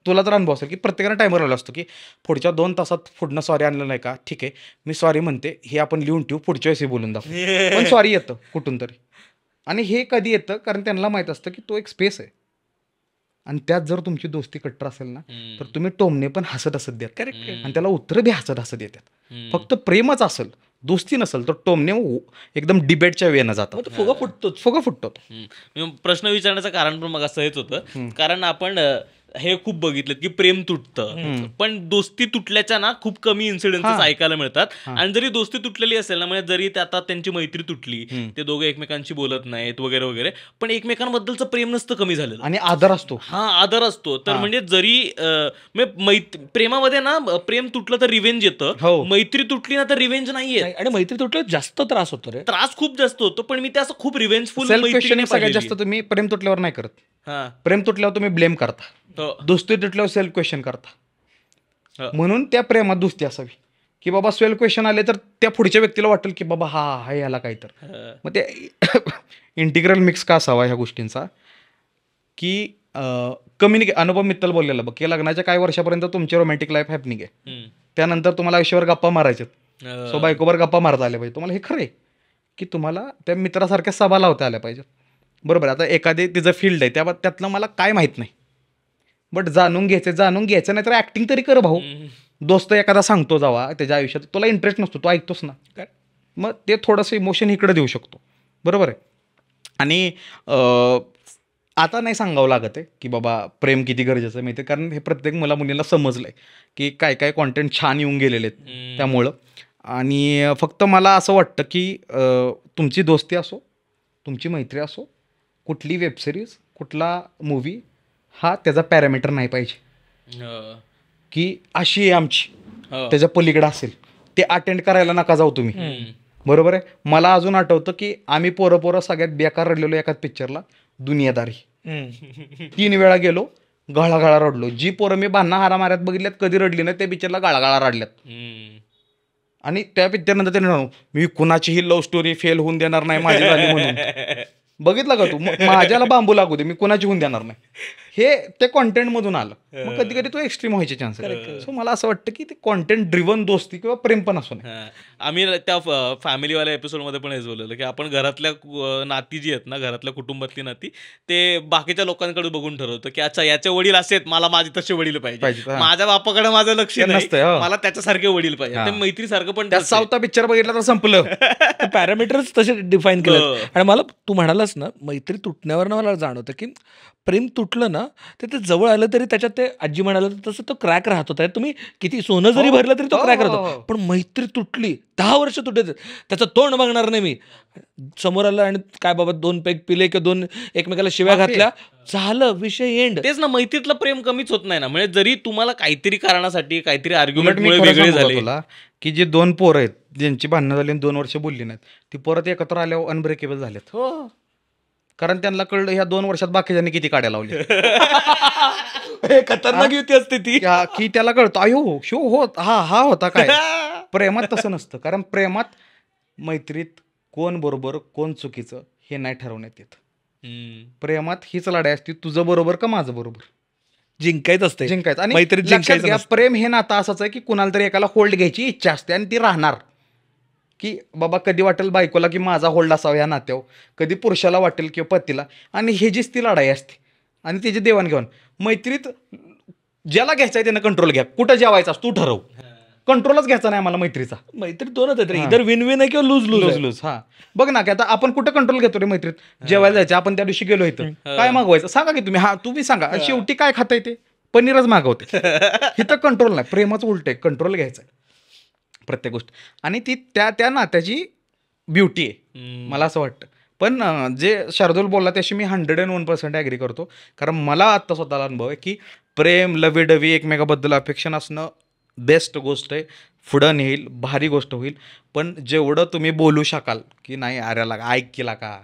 तुला तर अनुभव असेल की प्रत्येकाने टायमर लावला असतो की पुढच्या 2 तासात पुढनं सॉरी आणलं नाही का, ठीक आहे मी सॉरी म्हणते, हे आपण लिहून ठेवू, पुढच्या वेळेस बोलून दाखवू. पण सॉरी येतं कुठून तरी. आणि हे कधी येतं कारण त्यांना माहीत असतं की तो एक स्पेस आहे. आणि त्यात जर तुमची दोस्ती कट्टर असेल ना तर तुम्ही टोमणे पण हसत हसत द्यात. करेक्ट. आणि त्याला उत्तरं बी हसत हसत येतात. फक्त प्रेमच असेल, दोस्ती नसेल तर टोमणे एकदम डिबेटच्या वेळेनं जातात, फुगा फुटतो. प्रश्न विचारण्याचं कारण पण मग असं हेच होतं, कारण आपण हे खूप बघितलं की प्रेम तुटतं पण दोस्ती तुटल्याच्या ना खूप कमी इन्सिडेन्सेस ऐकायला मिळतात. आणि जरी दोस्ती तुटलेली असेल ना, म्हणजे जरी आता त्यांची मैत्री तुटली, ते दोघे एकमेकांशी बोलत नाहीत वगैरे वगैरे, पण एकमेकांबद्दलचं प्रेम नसतं कमी झालेलं आणि आदर असतो. हा आदर असतो. तर म्हणजे जरी प्रेमामध्ये ना प्रेम तुटलं तर रिव्हेंज येतं, मैत्री तुटली ना तर रिव्हेंज नाहीये. आणि मैत्री तुटलं जास्त त्रास होतो रे, त्रास खूप जास्त होतो. पण मी ते असं खूप रिव्हेंजफुल सगळ्यात जास्त तुम्ही प्रेम तुटल्यावर नाही करत. प्रेम तुटल्यावर तुम्ही ब्लेम करता, दोस्ती तुटल्यावर सेल्फ क्वेश्चन करता. म्हणून त्या प्रेमात दोस्ती असावी की बाबा सेल्फ क्वेश्चन आले तर त्या पुढच्या व्यक्तीला वाटेल की बाबा हा याला काय तर. मग ते इंटिग्रल मिक्स का असावा ह्या गोष्टींचा की अनुभव मित्तल बोललेलं बघ की लग्नाच्या काही वर्षापर्यंत तुमची रोमॅन्टिक लाईफ हॅपनिंग आहे, त्यानंतर तुम्हाला आयुष्यावर गप्पा मारायच्यात, सो बायकोवर गप्पा मारता आल्या पाहिजे तुम्हाला. हे खरं आहे की तुम्हाला त्या मित्रासारख्या सभा लावता आल्या पाहिजेत. बरोबर. आता एखादी तिचं फील्ड आहे त्यातलं मला काय माहीत नाही, बट जाणून घ्यायचं नाही तर ऍक्टिंग तरी कर भाऊ. दोस्त एखादा सांगतो जावा त्याच्या आयुष्यात, तुला इंटरेस्ट नसतो, तो ऐकतोस ना, मग ते थोडंसं इमोशन इकडे देऊ शकतो. बरोबर आहे. आणि आता नाही सांगावं लागत आहे की बाबा प्रेम किती गरजेचं आहे माहिती आहे, कारण हे प्रत्येक मुलींना समजलं आहे की काय काय कॉन्टेंट छान येऊन गेलेले आहेत त्यामुळं. आणि फक्त मला असं वाटतं की तुमची दोस्ती असो, तुमची मैत्री असो, कुठली वेबसिरीज, कुठला मूवी, हा त्याचा पॅरामीटर नाही पाहिजे की अशी आहे आमची, त्याच्या पलीकडे असेल ते अटेंड करायला नका जाऊ तुम्ही. बरोबर आहे. मला अजून आठवतं की आम्ही पोरं सगळ्यात बेकार रडलेलो एकाच पिक्चरला, दुनियादारी. 3 वेळा गेलो, गळा रडलो. जी पोरं मी बांना हारा माऱ्यात बघितल्यात कधी रडली नाही त्या पिक्चरला गळा रडल्यात. आणि त्या पिक्चरनंतर त्याने मी कुणाचीही लव्ह स्टोरी फेल होऊन देणार नाही माझी झाली म्हणून. बघितलं का तू? माझ्याला बांबू लागू दे, मी कुणाची होऊन देणार नाही. हे ते कॉन्टेंट मधून आलं. मग कधी कधी तो एक्स्ट्रीम व्हायचे चान्सेस. सो मला असं वाटतं की ते कॉन्टेंट ड्रिव्हन दोस्ती किंवा प्रेम पण असू नये. आम्ही त्या फॅमिलीवाल्या एपिसोडमध्ये पण हेच बोललेलं की आपण घरातल्या नाती जी आहेत ना, घरातल्या कुटुंबातली नाती, ते बाकीच्या लोकांकडे बघून ठरवतो की अच्छा याचे वडील असे आहेत, मला माझे तसे वडील पाहिजे, माझ्या बापाकडे माझं लक्ष नाही, मला त्याच्यासारखे वडील पाहिजे. ते मैत्रीसारखं पण त्या साऊथचा पिक्चर बघितला तर संपलं. पॅरामीटर्स तसे डिफाईन केले. आणि मला तू म्हणालास ना मैत्री तुटण्यावर ना, मला जाणवतं की प्रेम तुटलं ना ते जवळ आलं तरी त्याच्यात ते आजी म्हणाला तसं तो क्रॅक राहत होता. तुम्ही किती सोनं जरी भरलं तरी तो क्रॅक राहतो. पण मैत्री तुटली 10 वर्ष तुटे, त्याचं तोंड बघणार नाही मी. समोर आलं आणि काय बाबा 2 पेग पिले किंवा 2 एकमेकाला शिव्या घातल्या, झालं विषय एंड. तेच ना, मैत्रीतलं प्रेम कमीच होत नाही ना. म्हणजे जरी तुम्हाला काहीतरी कारणासाठी काहीतरी आर्ग्युमेंटमुळे वेगळे झाले, तुला की जे 2 पोरं आहेत ज्यांची भांडणं झाली 2 वर्ष बोलली नाहीत, ती परत एकत्र आल्यावर अनब्रेकेबल झालेत. हो, कारण त्यांना कळलं ह्या 2 वर्षात बाकीच्यांनी किती काड्या लावल्या. खतरनाक युती असते ती की त्याला कळतं अयो शो होत हा होता काय. प्रेमात तसं नसतं. कारण प्रेमात मैत्रीत कोण बरोबर कोण चुकीचं हे नाही ठरवण्यात येत. प्रेमात हीच लढाई असते, तुझं बरोबर का माझं बरोबर, जिंकायचं असते, जिंकायचं. आणि मैत्रीत लक्षात जिंकायचं घ्या, नसतं. प्रेम हे नातं असंच आहे की कुणाला तरी एकाला होल्ड घ्यायची इच्छा असते आणि ती राहणार. की बाबा कधी वाटेल बायकोला की माझा होल्ड असावा या नात्यावर, कधी पुरुषाला वाटेल किंवा पतीला. आणि हे जीच ती लढाई असते आणि त्याची देवाणघेवाण. मैत्रीत ज्याला घ्यायचं आहे त्यानं कंट्रोल घ्या. कुठं जेवायचं तू ठरव, कंट्रोलच घ्यायचा नाही मला मैत्रीचा. मैत्री 2च आहेत, इधर विन विन आहे किंवा लूज लूज लूज. हा बघ ना की आता आपण कुठं कंट्रोल घेतो रे मैत्रीत. जेवायला जायचं, आपण त्या दिवशी गेलो इथं, काय मागवायचं सांगा की तुम्ही. हा तुम्ही सांगा, शेवटी काय खाता येते, पनीरच मागवते. इथं कंट्रोल नाही, प्रेमाचं उलट आहे, कंट्रोल घ्यायचं प्रत्येक गोष्ट. आणि ती त्या नात्याची ब्युटी आहे मला असं वाटतं. पण जे शार्दूल बोलला त्याशी मी 101% ॲग्री करतो. कारण मला आत्ता स्वतःला अनुभव आहे की प्रेम, लवी डवी, एकमेकाबद्दल अफेक्शन असणं बेस्ट गोष्ट आहे, पुढं नेईल, भारी गोष्ट होईल. पण जेवढं तुम्ही बोलू शकाल की नाही आर्याला ऐक केला का,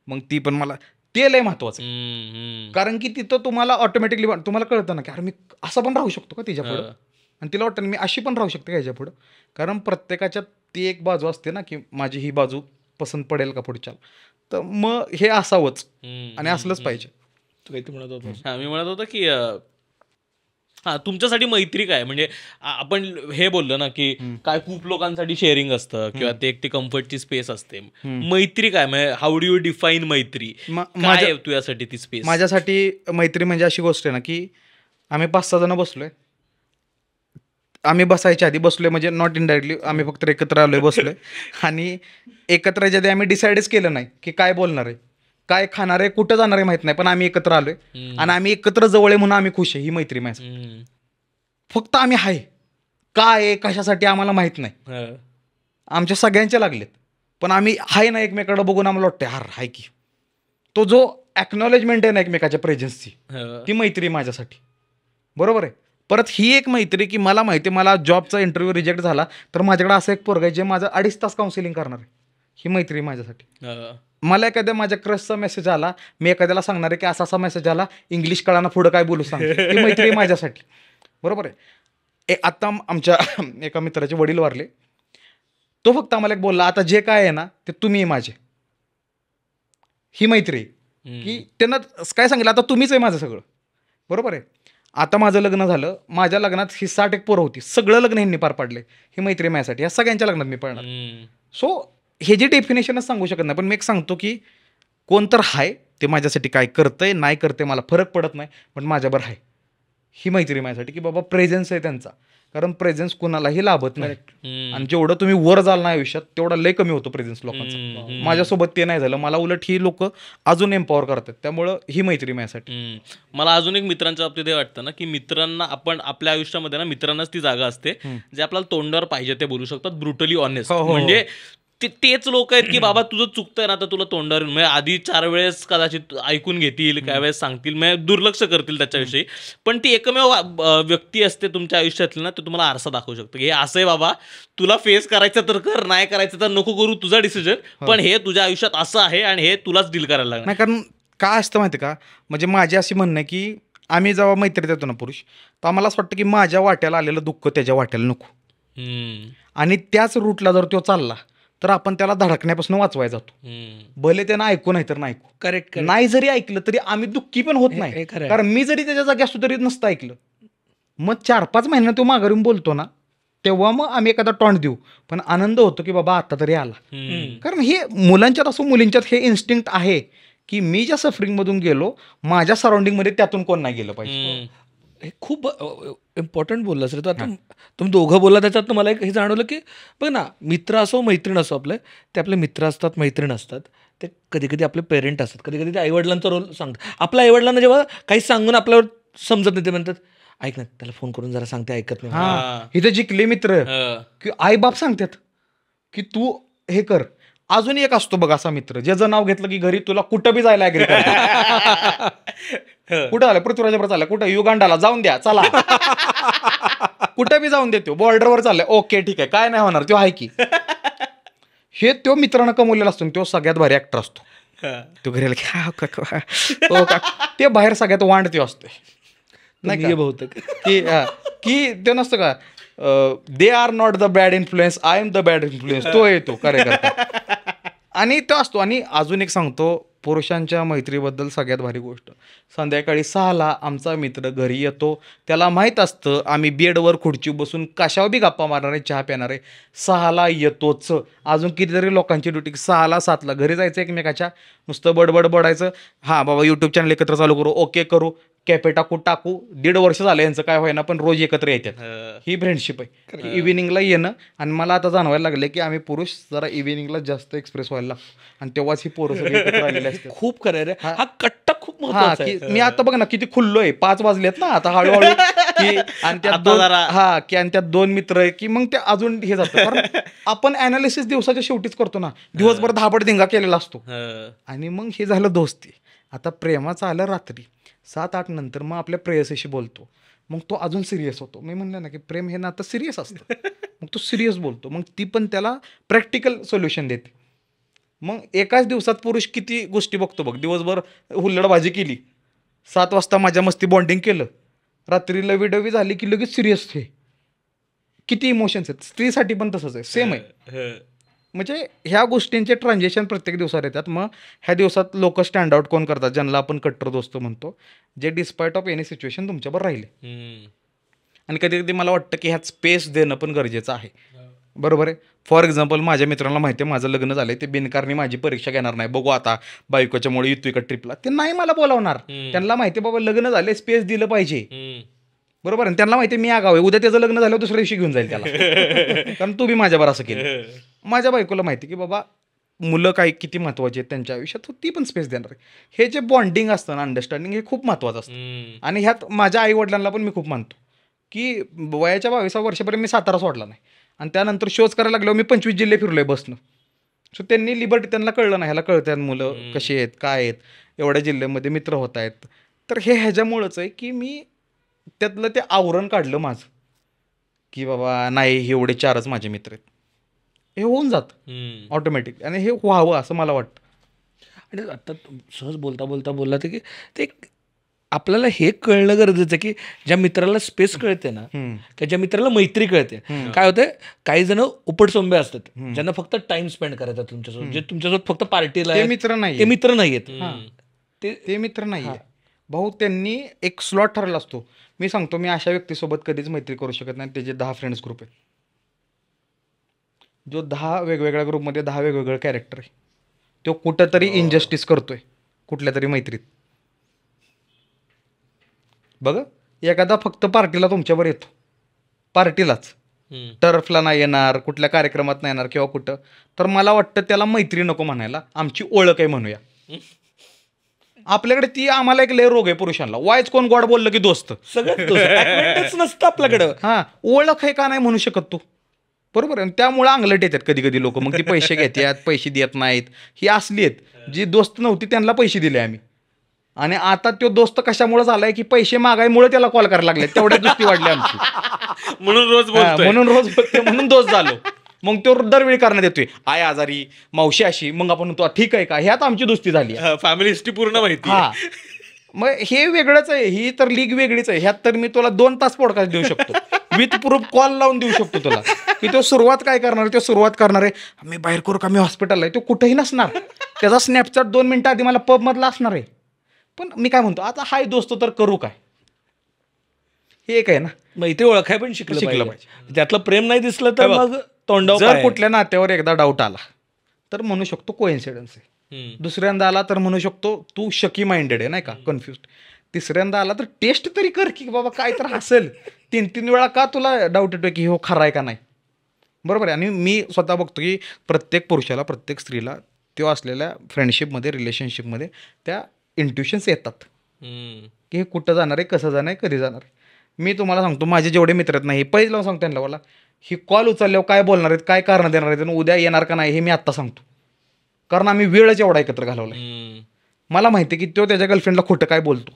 मग ती पण मला ते लय महत्वाचं आहे. कारण की तिथं तुम्हाला ऑटोमॅटिकली तुम्हाला कळतं ना की अरे मी असं पण राहू शकतो का तिच्या पुढं, आणि तिला वाटतं मी अशी पण राहू शकते का ह्याच्या पुढं. कारण प्रत्येकाच्या ती एक बाजू असते ना की माझी ही बाजू पसंत पडेल का पुढच्याला. तर मग हे असावंच आणि असलंच पाहिजे. तू काही म्हणत होतास? मी म्हणत होतो की तुमच्यासाठी मैत्री काय, म्हणजे आपण हे बोललो ना की काय खूप लोकांसाठी शेअरिंग असतं किंवा ते एक ती कम्फर्टची स्पेस असते. मैत्री काय, म्हणजे हाऊ डू यू डिफाईन मैत्री, काय आहे तुझ्यासाठी ती स्पेस? माझ्यासाठी मैत्री म्हणजे अशी गोष्ट आहे ना की आम्ही 5-6 जण बसलोय, आम्ही बसायच्या आधी बसलोय, म्हणजे नॉट इनडायरेक्टली आम्ही फक्त एकत्र आलोय बसलोय. आणि एकत्र याच्या आधी आम्ही डिसाईडच केलं नाही की काय बोलणार आहे, काय खाणार आहे, कुठं जाणार आहे माहित नाही, पण आम्ही एकत्र आलोय आणि आम्ही एकत्र जवळ आहे म्हणून आम्ही खुश आहे. ही मैत्री माझ्यासाठी. फक्त आम्ही आहे, काय आहे कशासाठी आम्हाला माहित नाही, आमच्या सगळ्यांच्या लागलेत, पण आम्ही आहे ना एकमेकाकडे बघून आम्हाला वाटतं हार आहे की. तो जो ॲक्नॉलेजमेंट आहे ना एकमेकाच्या प्रेझेन्सची, ती मैत्री माझ्यासाठी. बरोबर आहे. परत ही एक मैत्री की मला माहिती आहे मला जॉबचा इंटरव्ह्यू रिजेक्ट झाला तर माझ्याकडे असं एक पोरगा आहे जे माझं 2.5 तास काउन्सिलिंग करणार आहे. ही मैत्री माझ्यासाठी. मला एखाद्या माझ्या क्रशचा मेसेज आला, मी एखाद्याला सांगणार आहे की असा असा मेसेज आला, इंग्लिश कळाना पुढं काय बोलू सांग, ही मैत्री माझ्यासाठी. बरोबर आहे. आत्ता आमच्या एका मित्राचे वडील वारले, तो फक्त आम्हाला एक बोलला आता जे काय आहे ना ते तुम्ही माझे. ही मैत्री की त्यांना काय सांगितलं आता तुम्हीच आहे माझं सगळं. बरोबर आहे. आता माझं लग्न झालं, माझ्या लग्नात ही 60 पोरं होती, सगळं लग्न ह्यांनी पार पाडले. ही मैत्री माझ्यासाठी, ह्या सगळ्यांच्या लग्नात मी पाळणार. सो हे जी डेफिनेशनच सांगू शकत नाही, पण मी एक सांगतो की कोण तर आहे ते माझ्यासाठी काय करतंय नाही करते मला फरक पडत नाही, पण माझ्यावर आहे. ही मैत्री माझ्यासाठी की बाबा प्रेझेन्स आहे त्यांचा. कारण प्रेझेन्स कुणालाही लाभत नाही, आणि जेवढं तुम्ही वर जाल ना आयुष्यात तेवढा लय कमी होतो प्रेझेन्स लोकांचा. माझ्यासोबत ते नाही झालं, मला उलट ही लोक अजून एम्पॉवर करतात, त्यामुळं ही मैत्री माझ्यासाठी. मला अजून एक मित्रांच्या बाबतीत हे वाटतं ना की मित्रांना आपण आपल्या आयुष्यामध्ये ना मित्रांनाच ती जागा असते जे आपल्याला तोंडावर पाहिजे ते बोलू शकतात, ब्रुटली ऑनेस्ट. म्हणजे तेच लोक आहेत की बाबा तुझं चुकतंय ना तर तुला तोंडावर म्हणजे आधी 4 वेळेस कदाचित ऐकून घेतील, काय वेळेस सांगतील, म्हणजे दुर्लक्ष करतील त्याच्याविषयी, पण ती एकमेव व्यक्ती असते तुमच्या आयुष्यातली ना, ते तुम्हाला आरसा दाखवू शकतं की हे असं आहे बाबा, तुला फेस करायचं तर कर, नाही करायचं तर नको करू, तुझा डिसिजन, पण हे तुझ्या आयुष्यात असं आहे आणि हे तुलाच डील करायला लागणार. नाही, कारण काय असतं माहिती का, म्हणजे माझी अशी म्हणणं आहे की आम्ही जेव्हा मैत्रीत येतो ना पुरुष, तर आम्हाला असं वाटतं की माझ्या वाट्याला आलेलं दुःख त्याच्या वाट्याला नको, आणि त्याच रूटला जर तो चालला तर आपण त्याला धडकण्यापासून वाचवायला जातो. भले त्यानं ऐकू नाही तर नाही ऐकू. करेक्ट. नाही जरी ऐकलं तरी आम्ही दुःखी पण होत नाही, खरं आहे. कारण मी जरी त्याच्या जागी असतो तरी नसतं ऐकलं. मग 4-5 महिन्यात तो माघारी येऊन बोलतो ना, तेव्हा मग आम्ही एखादा टॉन्ट देऊ, पण आनंद होतो की बाबा आता तरी आला. कारण हे मुलांच्यात असो मुलींच्यात हे इन्स्टिंक्ट आहे की मी ज्या सफरिंगमधून गेलो, माझ्या सराउंडिंगमध्ये त्यातून कोण नाही गेलं पाहिजे. हे खूप इम्पॉर्टंट बोललं सर. तर आता तुम्ही दोघं बोलला त्याच्यात मला एक हे जाणवलं की बघ ना, मित्र असो मैत्रीण असो आपले, ते आपले मित्र असतात, मैत्रीण असतात, ते कधी कधी आपले पेरेंट असतात, कधी कधी ते आईवडिलांचा रोल सांगतात. आपल्या आईवडिलांना जेव्हा काही सांगून आपल्यावर समजत नाही, ते म्हणतात ऐक ना त्याला फोन करून जरा सांगते, ऐकत नाही. हा, इथे जिंकले मित्र की आई बाप सांगतात की तू हे कर. अजून एक असतो बघ असा मित्र, ज्याचं नाव घेतलं की घरी तुला कुठं बी जायला ऍग्री करतो. कुठं आलं, पृथ्वीराजावर चाललं, कुठं युगांडाला जाऊन द्या चला, कुठं बी जाऊन देतो, बॉर्डरवर चाललंय, ओके ठीक आहे, काय नाही होणार, तो आहे की. हे तो मित्रांना कमवलेला असतो, तो सगळ्यात भारी ऍक्टर असतो. तो घरी आला की ते बाहेर सगळ्यात वांड ते असते नाही का बहुतेक की ते नसतं का, they are not the bad influence, I am the bad influence, तो येतो कार्यकर्ता. आणि तो असतो. आणि अजून एक सांगतो पुरुषांच्या मैत्रीबद्दल सगळ्यात भारी गोष्ट, संध्याकाळी 6ला आमचा मित्र घरी येतो, त्याला माहीत असतं आम्ही बेडवर खुर्ची बसून कशावर बी गप्पा मारणार आहे, चहा पिणार आहे, 6ला येतोच. अजून कितीतरी लोकांची ड्युटी 6ला 7ला घरी जायचं, एकमेकाच्या नुसतं बडबड बडायचं, हां बाबा यूट्यूब चॅनल एकत्र चालू करू, ओके करू, कॅफे टाकू 1.5 वर्ष झालं यांचं काय होईना, पण रोज एकत्र येतात. ही फ्रेंडशिप आहे की इव्हिनिंगला येणं. आणि मला आता जाणवायला लागले की आम्ही पुरुष जरा इव्हिनिंगला जास्त एक्सप्रेस व्हायला लागतो, आणि तेव्हाच ही पोरं सगळी एकत्र आलेली असतात. खूप खरं रे, हा कट्टा खूप हा महत्त्वाचा की आहे. मी आता बघ ना किती खुल्लोय, 5 वाजलेत ना आता हळूहळू की, आणि त्यात दोन आणि त्यात 2 मित्र आहे की मग ते अजून हे जातं. कारण आपण अनालिसिस दिवसाच्या शेवटीच करतो ना, दिवसभर धाबड धिंगा केलेला असतो. आणि मग हे झालं दोस्ती. आता प्रेमाचं आलं रात्री 7-8 नंतर, मग आपल्या प्रेयसीशी बोलतो, मग तो अजून सिरियस होतो. मी म्हणलं ना की प्रेम हे नातं सिरियस असतं. मग तो सिरियस बोलतो, मग ती पण त्याला प्रॅक्टिकल सोल्युशन देते. मग एकाच दिवसात पुरुष किती गोष्टी बघतो बघ. दिवसभर हुल्लडबाजी केली, 7 वाजता माझ्या मस्ती बॉन्डिंग केलं, रात्री लवीडवी झाली की लगेच सिरियस हे किती इमोशन्स आहेत. स्त्रीसाठी पण तसंच आहे, सेम आहे. म्हणजे ह्या गोष्टींचे ट्रान्झॅक्शन प्रत्येक दिवसात येतात. मग ह्या दिवसात लोक स्टँड आउट कोण करतात, ज्यांना आपण कट्टर दोस्त म्हणतो, जे डिस्पाईट ऑफ एनी सिच्युएशन तुमच्याबरोबर राहिले. आणि कधी कधी मला वाटतं की ह्यात स्पेस देणं पण गरजेचं आहे. बरोबर आहे. फॉर एक्झाम्पल माझ्या मित्रांना माहिती आहे माझं लग्न झालंय, ते बिनकारणी माझी परीक्षा घेणार नाही, बघू आता बायकोच्यामुळे येतोय का ट्रिपला, ते नाही मला बोलावणार. त्यांना माहिती आहे बाबा लग्न झाले, स्पेस दिलं पाहिजे. बरोबर आहे. त्यांना माहिती आहे मी आगाव आहे, उद्या त्याचं लग्न झालं दुसऱ्या दिवशी घेऊन जाईल त्याला, कारण तू बी माझ्यावर असं केलं. माझ्या बायकोला माहिती की बाबा मुलं काय किती महत्वाची आहेत त्यांच्या आयुष्यात, ती पण स्पेस देणार आहे. हे जे बॉन्डिंग असतं ना, अंडरस्टँडिंग, हे खूप महत्वाचं असतं. आणि ह्यात माझ्या आई वडिलांना पण मी खूप मानतो की वयाच्या 22व्या वर्षापर्यंत मी सातारा सोडला नाही, आणि त्यानंतर शोज करायला लागलो मी 25 जिल्हे फिरलोय बसनं. सो त्यांनी लिबर्टी, त्यांना कळलं नाही, ह्याला कळतात मुलं कशी आहेत काय आहेत, एवढ्या जिल्ह्यामध्ये मित्र होत आहेत. तर हे ह्याच्यामुळंच आहे की मी त्यातलं ते आवरण काढलं माझं की बाबा नाही हे एवढे 4च माझे मित्र आहेत. हे होऊन जातं ऑटोमॅटिक, आणि हे व्हावं असं मला वाटतं. आणि आता सहज बोलता बोलता बोलला ते की ते आपल्याला हे कळणं गरजेचं आहे की ज्या मित्राला स्पेस कळते ना, की ज्या मित्राला मैत्री कळते. काय होतं, काही जण उपटसोंबे असतात, ज्यांना फक्त टाइम स्पेंड करायचा तुमच्यासोबत, जे तुमच्यासोबत फक्त पार्टीला ते मित्र नाही, ते मित्र नाही आहेत. ते मित्र नाही आहे भाऊ. त्यांनी एक स्लॉट ठरवला असतो. मी सांगतो, मी अशा व्यक्तीसोबत कधीच मैत्री करू शकत नाही त्याचे 10 फ्रेंड्स ग्रुप आहेत, जो 10 वेगवेगळ्या ग्रुपमध्ये 10 वेगवेगळं कॅरेक्टर आहे. तो कुठंतरी इनजस्टिस करतोय कुठल्या तरी मैत्रीत. बघ, एखादा फक्त पार्टीला तुमच्यावर येतो, पार्टीलाच, टर्फला नाही येणार, कुठल्या कार्यक्रमात नाही येणार किंवा कुठं, तर मला वाटतं त्याला मैत्री नको म्हणायला, आमची ओळख आहे म्हणूया. आपल्याकडे ती आम्हाला एक लय रोग आहे पुरुषांना, वायच कोण गोड बोललं की दोस्त, सगळं नसतं आपल्याकडं. हां, ओळख आहे का नाही म्हणू शकत तू, बरोबर आहे. त्यामुळे अंगलट येतात कधी कधी लोक, मग ती पैसे घेतात, पैसे देत नाहीत. ही असली आहेत, जी दोस्त नव्हती त्यांना पैसे दिले आम्ही, आणि आता तो दोस्त कशामुळे झालाय की पैसे मागायमुळे त्याला कॉल करायला लागले, तेवढ्या दोस्ती वाढली आमची, म्हणून रोज बोलतोय, म्हणून दोस्त झालो. मग तो दरवेळी करण्यात येतोय, आय आजारी, मावशी अशी, मग आपण तो ठीक आहे का, ह्यात आमची दोस्ती झाली. फॅमिली हिस्ट्री पूर्ण माहिती. हा, मग हे वेगळंच आहे, ही तर लीग वेगळीच आहे. ह्यात तर मी तुला 2 तास पॉडकास्ट देऊ शकतो. विथ प्रूफ कॉल लावून देऊ शकतो तुला की तो सुरुवात काय करणार आहे. तो सुरुवात करणार आहे मी बाहेर करू का मी हॉस्पिटलला आहे. तो कुठेही नसणार. त्याचा स्नॅपचॅट 2 मिनिटं आधी मला पबमधला असणार आहे. पण मी काय म्हणतो आता हाय दोस्त तर करू काय हे एक आहे ना. मैत्री ओळखाय पण शिकलं पाहिजे. त्यातलं प्रेम नाही दिसलं तर मग तोंडावर जर पाय. कुठल्या नात्यावर एकदा डाऊट आला तर म्हणू शकतो कोइन्सिडन्स आहे. दुसऱ्यांदा आला तर म्हणू शकतो तू शकी माइंडेड आहे नाही का कन्फ्युज. तिसऱ्यांदा आला तर टेस्ट तरी कर की बाबा काय तर असेल. 3 वेळा का तुला डाऊट येतोय की हो खरा आहे का नाही. बरोबर आहे. आणि मी स्वतः बघतो की प्रत्येक पुरुषाला प्रत्येक स्त्रीला तो असलेल्या फ्रेंडशिपमध्ये रिलेशनशिपमध्ये त्या इंट्युशन्स येतात की हे कुठं जाणार आहे कसं जाणार आहे कधी जाणार आहे. मी तुम्हाला सांगतो माझे जेवढे मित्र आहेत नाही पहिले लावून सांगतो त्यांना मला ही कॉल उचलल्यावर काय बोलणार आहेत काय कारण देणार आहेत आणि उद्या येणार का नाही हे मी आत्ता सांगतो. कारण आम्ही वेळच एवढा एकत्र घालवला. मला माहिती आहे की तो त्याच्या गर्लफ्रेंडला खोटं काय बोलतो.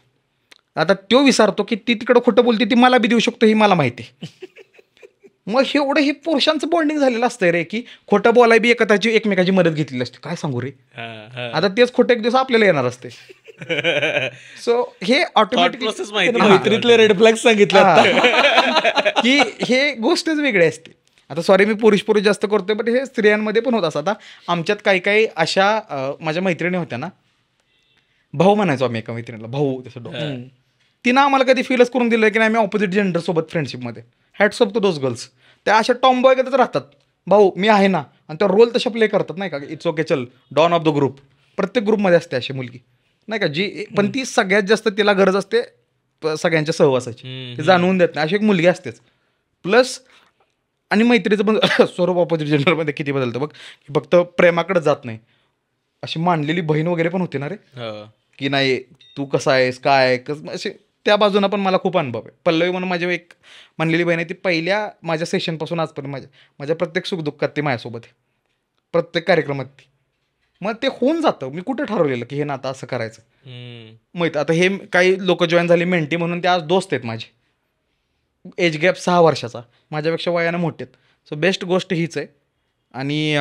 आता तो विचारतो की ती तिकडं खोटं बोलते ती मला बी देऊ शकतो ही मला माहिती आहे. मग एवढं हे पुरुषांचं बॉन्डिंग झालेलं असतंय रे की खोटं बोलाय बी एकमेकाची मदत घेतलेली असते. काय सांगू रे आता तेच खोटं एक दिवस आपल्याला येणार असते. सो हे ऑटोमॅटिक मैत्रीतले रेड फ्लॅग सांगितलं की हे गोष्टच वेगळी असते. आता सॉरी मी पुरुष जास्त करतोय बट हे स्त्रियांमध्ये पण होत असं. आता आमच्यात काही अशा माझ्या मैत्रिणी होत्या ना भाऊ म्हणायचो आम्ही एका मैत्रिणीला भाऊ तसं तिनं आम्हाला कधी फीलच करून दिलं की नाही आम्ही ऑपोजिट जेंडर सोबत फ्रेंडशिपमध्ये hats off to those girls. त्या अशा टॉम्बॉय करतच राहतात भाऊ मी आहे ना आणि त्या रोल तशा प्ले करतात नाही का इट्स ओके चल डॉन ऑफ द ग्रुप. प्रत्येक ग्रुपमध्ये असते अशी मुलगी नाही का जी पण ती सगळ्यात जास्त तिला गरज असते सगळ्यांच्या सहवासाची. ते जाणवून देत नाही अशी एक मुलगी असतेच. प्लस आणि मैत्रीचं पण स्वरूप ऑपोजिट जेंडरमध्ये किती बदलतं बघ की फक्त प्रेमाकडे जात नाही अशी मानलेली बहीण वगैरे पण होते ना रे की नाही तू कसा आहेस काय कसं असे त्या बाजूनं पण मला खूप अनुभव आहे. पल्लवी म्हणून माझी एक म्हणलेली बहीण आहे ती पहिल्या माझ्या सेशनपासून आजपर्यंत माझ्या प्रत्येक सुखदुःखात ती माझ्यासोबत आहे प्रत्येक कार्यक्रमात ती. मग ते होऊन जातं. मी कुठं ठरवलेलं की हे ना आता असं करायचं माहिती. आता हे काही लोक जॉईन झाली मेंटी म्हणून ते आज दोस्त आहेत माझे. एज गॅप 6 वर्षाचा माझ्यापेक्षा वयानं मोठे आहेत. सो बेस्ट गोष्ट हीच आहे. आणि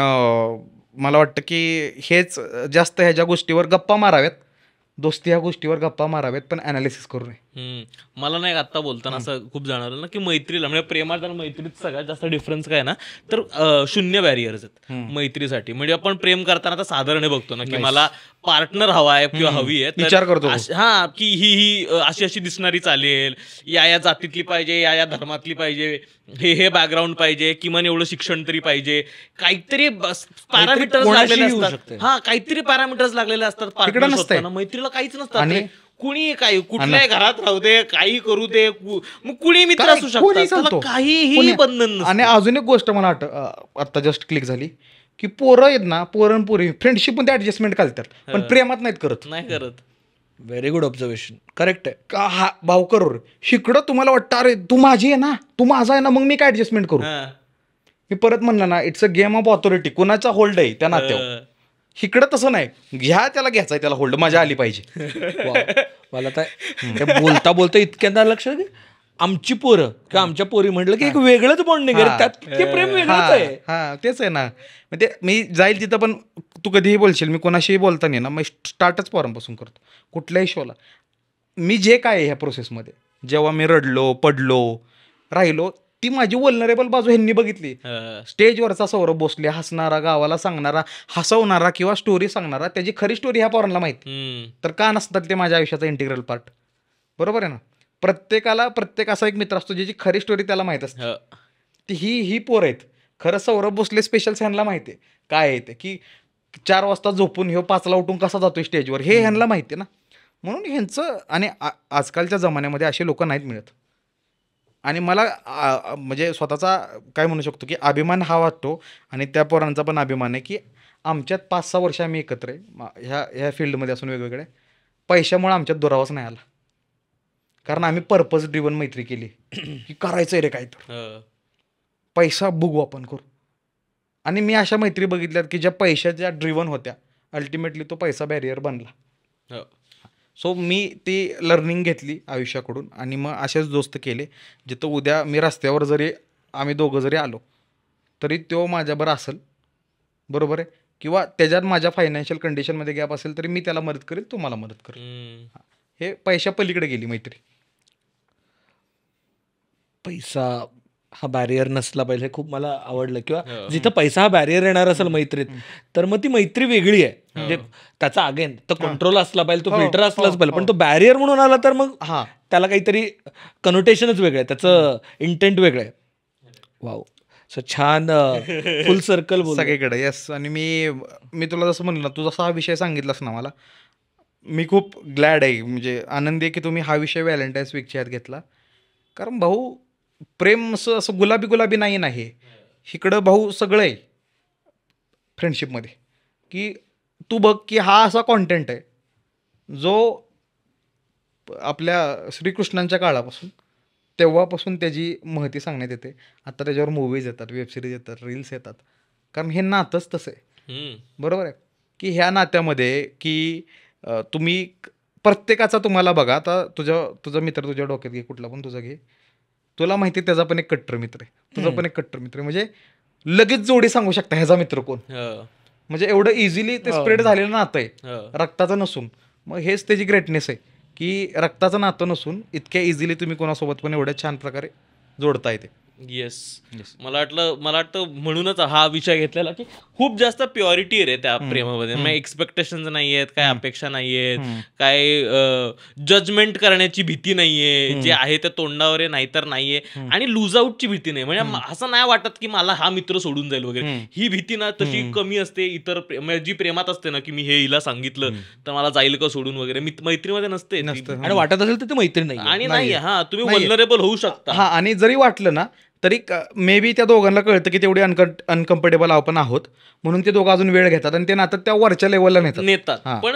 मला वाटतं की हेच जास्त ह्याच्या गोष्टीवर गप्पा माराव्यात दोस्ती ह्या गोष्टीवर गप्पा माराव्यात पण ॲनालिसिस करू नये. मला नाही आत्ता बोलताना असं खूप जाणवलं ना की मैत्रीला म्हणजे प्रेमात आणि मैत्रीत सगळ्यात जास्त डिफरन्स काय ना तर 0 बॅरियर्स आहेत मैत्रीसाठी. म्हणजे आपण प्रेम करताना आता साधारण बघतो ना की मला पार्टनर हवा आहे किंवा हवी आहे विचार करतो हा की ही अशी दिसणारी चालेल या जातीतली पाहिजे या धर्मातली पाहिजे हे बॅकग्राऊंड पाहिजे किमान एवढं शिक्षण तरी पाहिजे काहीतरी पॅरामीटर्स लागलेले असतात. हा काहीतरी पॅरामीटर्स लागलेले असतात. मैत्रीला काहीच नसतं. कुणी काही कुठल्याही घरात राहू दे काही करू दे मग कुणी मित्र असू शकतो काहीही बंधन नसतं. आणि अजून एक गोष्ट मला आता जस्ट क्लिक झाली की पोरं आहेत ना पोरी फ्रेंडशिप मध्ये ऍडजस्टमेंट घालतात पण प्रेमात नाही करत. Very good observation. करेक्ट आहे का हा भाऊ करू शिकडं तुम्हाला वाटतं अरे तू माझी आहे ना तू माझा आहे ना मग मी काय ऍडजस्टमेंट करू. मी परत म्हणलं ना it's a game of authority. कोणाचा होल्ड आहे त्या नात्यावर. इकडं तसं नाही त्याला घ्यायचं आहे त्याला होल्ड मजा आली पाहिजे. मला तर बोलता बोलता इतक्यांदा लक्ष आमची पोरं किंवा आमच्या पोरी म्हटलं की एक वेगळंच बॉन्डिंग आहे त्यात ते प्रेम वेगळंच आहे. हा तेच आहे ना. म्हणजे मी जाईल तिथं पण तू कधीही बोलशील मी कोणाशीही बोलताना ना मग स्टार्टच पोरांपासून करतो कुठल्याही शोला. मी जे काय आहे ह्या प्रोसेसमध्ये जेव्हा मी रडलो पडलो राहिलो ती माझी वल्नरेबल बाजू ह्यांनी बघितली. स्टेजवरचा सौरभ भोसले हसणारा गावाला सांगणारा हसवणारा किंवा स्टोरी सांगणारा त्याची खरी स्टोरी ह्या पोरांना माहिती तर का नसतात ते माझ्या आयुष्याचा इंटिग्रल पार्ट. बरोबर आहे ना. प्रत्येक असा एक मित्र असतो ज्याची खरी स्टोरी त्याला माहित असते. ती ही पोर आहेत. खरं सौरभ भोसले स्पेशल ह्यांना माहिती आहे काय आहे ते की 4 वाजता झोपून 5ला उठून कसा जातोय स्टेजवर हे ह्यांना माहिती आहे ना. म्हणून ह्यांचं आणि आजकालच्या जमान्यामध्ये असे लोक नाहीत मिळत. आणि मला म्हणजे स्वतःचा काय म्हणू शकतो की अभिमान हा वाटतो आणि त्या पोरांचा पण अभिमान आहे की आमच्यात 5-6 वर्ष आम्ही एकत्र आहे ह्या फील्डमध्ये असून वेगवेगळे पैशामुळे आमच्यात दुरावाच नाही आला. कारण आम्ही पर्पज ड्रिव्हन मैत्री केली की करायचं आहे रे काय तर पैसा बघू आपण करू. आणि मी अशा मैत्री बघितल्यात की ज्या पैशाच्या ड्रिव्हन होत्या अल्टिमेटली तो पैसा बॅरियर बनला. सो मी ती लर्निंग घेतली आयुष्याकडून आणि मग असेच दोस्त केले जिथं उद्या मी रस्त्यावर जरी आम्ही दोघं जरी आलो तरी तो माझ्याबरोबर असेल. बरोबर आहे. किंवा त्याच्यात माझ्या फायनान्शियल कंडिशनमध्ये गॅप असेल तरी मी त्याला मदत करेल तो मला मदत करेल. हे पैशा पलीकडे गेली मैत्री. पैसा हा बॅरियर नसला पाहिजे हे खूप मला आवडलं. किंवा हो. जिथं पैसा हा बॅरियर येणार असेल मैत्रीत, तर मग ती मैत्री वेगळी आहे. म्हणजे त्याचा अगेन तो कंट्रोल असला पाहिजे, तो हो, फिल्टर असलाच हो, पाहिजे. पण हो. तो बॅरियर म्हणून आला तर मग हा त्याला काहीतरी कनोटेशनच वेगळं आहे, त्याचं इंटेंट वेगळं आहे. वाव, सो छान फुल सर्कल बोल. सगळीकडे येस. आणि मी तुला जसं म्हणलं ना, तू जसा हा विषय सांगितलास ना मला, मी खूप ग्लॅड आहे, म्हणजे आनंदी आहे की तुम्ही हा विषय व्हॅलेंटाईन्स वीकच्या ह्यात घेतला. कारण भाऊ प्रेम असं असं गुलाबी गुलाबी नाही नाही. इकडं भाऊ सगळं आहे फ्रेंडशिपमध्ये. की तू बघ की हा असा कॉन्टेंट आहे जो आपल्या श्रीकृष्णांच्या काळापासून तेव्हापासून त्याची महती सांगण्यात येते. आता त्याच्यावर मूवीज येतात, वेबसिरीज येतात, रील्स येतात. कारण हे नातंच तसं आहे. बरोबर आहे की ह्या नात्यामध्ये की तुम्ही प्रत्येकाचा तुम्हाला बघा, आता तुझा मित्र तुझ्या डोक्यात घे, कुठला पण तुझा घे, तुला माहिती आहे त्याचा पण एक कट्टर मित्र आहे, तुझा पण एक कट्टर मित्र आहे. म्हणजे लगेच जोडी सांगू शकता ह्याचा मित्र कोण. म्हणजे एवढं इझिली ते स्प्रेड झालेलं नातं आहे, रक्ताचं नसून. मग हेच त्याची ग्रेटनेस आहे की रक्ताचं नातं नसून इतक्या इझिली तुम्ही कोणासोबत पण एवढ्या छान प्रकारे जोडता येते. येस. मला वाटतं म्हणूनच हा विषय घेतलेला की खूप जास्त प्युरिटी आहे रे त्या प्रेमामध्ये. मग एक्सपेक्टेशन्स नाही आहेत, काय अपेक्षा नाही आहेत, काय जजमेंट करण्याची भीती नाहीये, जे आहे ते तोंडावर आहे नाहीतर नाहीये, आणि लूज आउटची भीती नाही. म्हणजे असं नाही वाटत की मला हा मित्र सोडून जाईल वगैरे. ही भीती ना तशी कमी असते इतर म्हणजे जी प्रेमात असते ना, की मी हे हिला सांगितलं तर मला जाईल का सोडून वगैरे. मैत्रीमध्ये नसते ती. आणि वाटत असेल तर ते मैत्री नाही. आणि नाही, हा तुम्ही व्हल्नरेबल होऊ शकता. हा, आणि जरी वाटलं ना तरी मे बी त्या दोघांना कळतं की तेवढी अनकम्फर्टेबल आपण आहोत, म्हणून ते दोघं अजून वेळ घेतात आणि ते नातं त्या वरच्या लेवलला नेतात. पण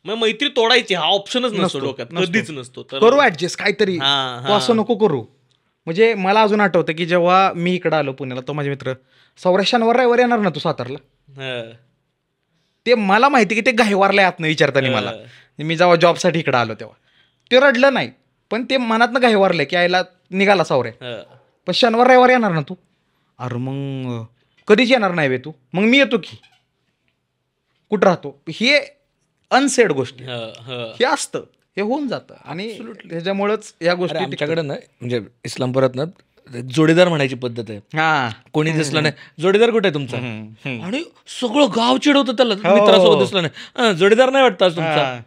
मग मैत्री तोडायची हा ऑप्शनच नसतो डोक्यात, कधीच नसतो. तर करू ऍडजस्ट काहीतरी, तू असं नको करू. म्हणजे मला अजून आठवतं की जेव्हा मी इकडं आलो पुण्याला, तो माझे मित्र शनिवार रविवार येणार ना तू सातारला, ते मला माहिती की ते गायवारला आत नाही विचारताना मला, मी जेव्हा जॉबसाठी इकडं आलो तेव्हा ते रडलं नाही, पण ते मनातनं गायवारलं की आईला निघाला सावऱ्या, पण शनिवार रविवार येणार ना तू. अरे मग कधीच येणार नाही बे तू. मग मी येतो की, कुठं राहतो, हे अनसेड गोष्टी हे असतं, हे होऊन जातं. आणि ह्याच्यामुळेच या गोष्टी आमच्याकडे ना, म्हणजे इस्लामपुरात ना जोडीदार म्हणायची पद्धत आहे. हा, कोणी दिसलं नाही, जोडीदार कुठे आहे तुमचा, आणि सगळं गाव चिडवतं त्याला मित्रासोबत दिसलं नाही, जोडीदार नाही वाटतं तुमचा.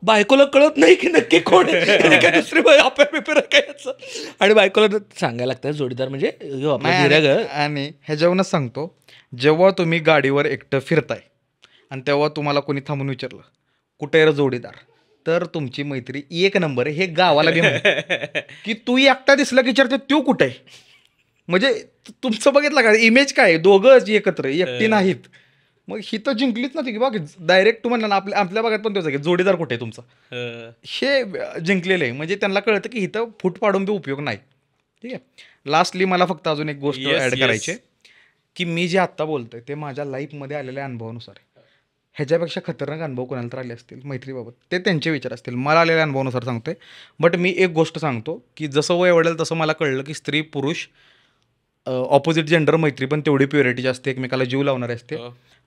बायकोला कळत नाही की नक्की कोण आहे, काय दुसरी काय, आणि बायकोला सांगायला लागतं जोडीदार म्हणजे आणि ह्याच्यावरूनच सांगतो, जेव्हा तुम्ही गाडीवर एकटं फिरताय आणि तेव्हा तुम्हाला कोणी थांबून विचारलं कुठे रे जोडीदार, तर तुमची मैत्री एक नंबर आहे. हे गावाला बी की तू एकटा दिसला की विचारते तू कुठे आहे. म्हणजे तुमचं बघितलं का इमेज काय, दोघंच एकत्र, एकटी नाहीत. मग ही तर जिंकलीच ना ती, बघ डायरेक्ट तू म्हणला ना आपल्या भागात पण तेच जोडीदार कुठे आहे तुमचा, हे जिंकलेलं आहे. म्हणजे त्यांना कळतं की इथं फूट पाडून बी उपयोग नाही. ठीक आहे. लास्टली मला फक्त अजून एक गोष्ट ऍड करायची आहे की मी जे आत्ता बोलतोय ते माझ्या लाईफमध्ये आलेल्या अनुभवानुसार आहे. ह्याच्यापेक्षा खतरनाक अनुभव कोणाला तर आले असतील मैत्रीबाबत, ते त्यांचे विचार असतील. मला आलेल्या अनुभवानुसार सांगतोय. बट मी एक गोष्ट सांगतो की जसं वय वाढेल तसं मला कळलं की स्त्री पुरुष ऑपोजिट जेंडर मैत्री पण तेवढी प्युरिटीची असते, एकमेकाला जीव लावणारी असते.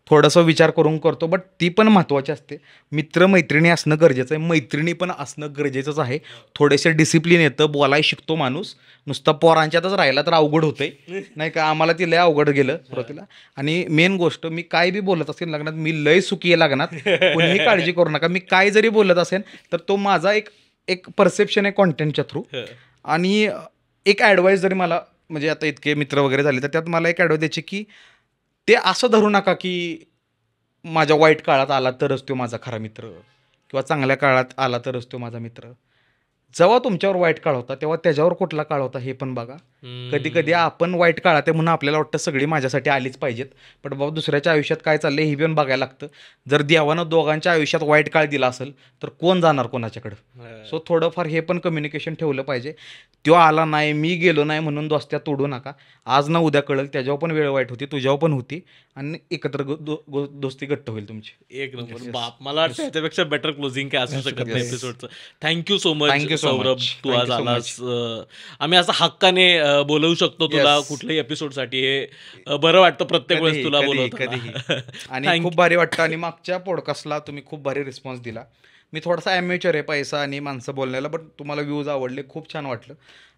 थोडासा विचार करून करतो, बट ती पण महत्त्वाची असते. मित्रमैत्रिणी असणं गरजेचं आहे, मैत्रिणी पण असणं गरजेचंच आहे. थोडेसे डिसिप्लिन येतं, बोलायला शिकतो माणूस. नुसता पोरांच्यातच राहिला तर अवघड होतंय, नाही का. आम्हाला ती लय अवघड गेलं सुरुवातीला. आणि मेन गोष्ट, मी काय बी बोलत असेल लग्नात, मी लय सुखी आहे लग्नात, कोणीही काळजी करू नका. मी काय जरी बोलत असेल तर तो माझा एक परसेप्शन आहे कॉन्टेंटच्या थ्रू. आणि एक ॲडवाईस जरी मला, म्हणजे आता इतके मित्र वगैरे झाले तर त्यात मला एक ॲडवाईस द्यायची की ते असं धरू नका की माझ्या वाईट काळात आला तरच तो माझा खरा मित्र, किंवा चांगल्या काळात आला तरच तो माझा मित्र. जेव्हा तुमच्यावर वाईट काळ होता तेव्हा त्याच्यावर कुठला काळ होता हे पण बघा. कधी कधी आपण वाईट काळात आहे म्हणून आपल्याला वाटतं सगळी माझ्यासाठी आलीच पाहिजेत, पण बाबा दुसऱ्याच्या आयुष्यात काय चाललंय हे पण बघायला लागतं. जर देवानं दोघांच्या आयुष्यात वाईट काळ दिला असेल तर कोण जाणार कोणाच्याकडं. सो थोडंफार हे पण कम्युनिकेशन ठेवलं पाहिजे. तो आला नाही, मी गेलो नाही म्हणून दोस्त्या तोडू नका. आज ना उद्या कळलं, त्याच्यावर पण वेळ वाईट होती, तुझ्यावर पण होती, आणि एकत्र दोस्ती घट्ट होईल तुमची. एक नंबर. बाप, मला वाटतं त्याच्यापेक्षा बेटर क्लोजिंग काय असू शकत नाही एपिसोडचं. थँक्यू सो मच सौरभ, तू आज आलास. आम्ही असं हक्काने बोलवू शकतो तुला कुठल्याही एपिसोडसाठी. हे बरं वाटतं प्रत्येक वेळेस तुला बोलवतो. आणि खूप भारी वाटतं. आणि मागच्या पॉडकास्टला तुम्ही खूप भारी रिस्पॉन्स दिला. मी थोडासा ॲमेचर आहे पैसा आणि माणसं बोलण्याला, बट तुम्हाला व्ह्यूज आवडले, खूप छान वाटलं.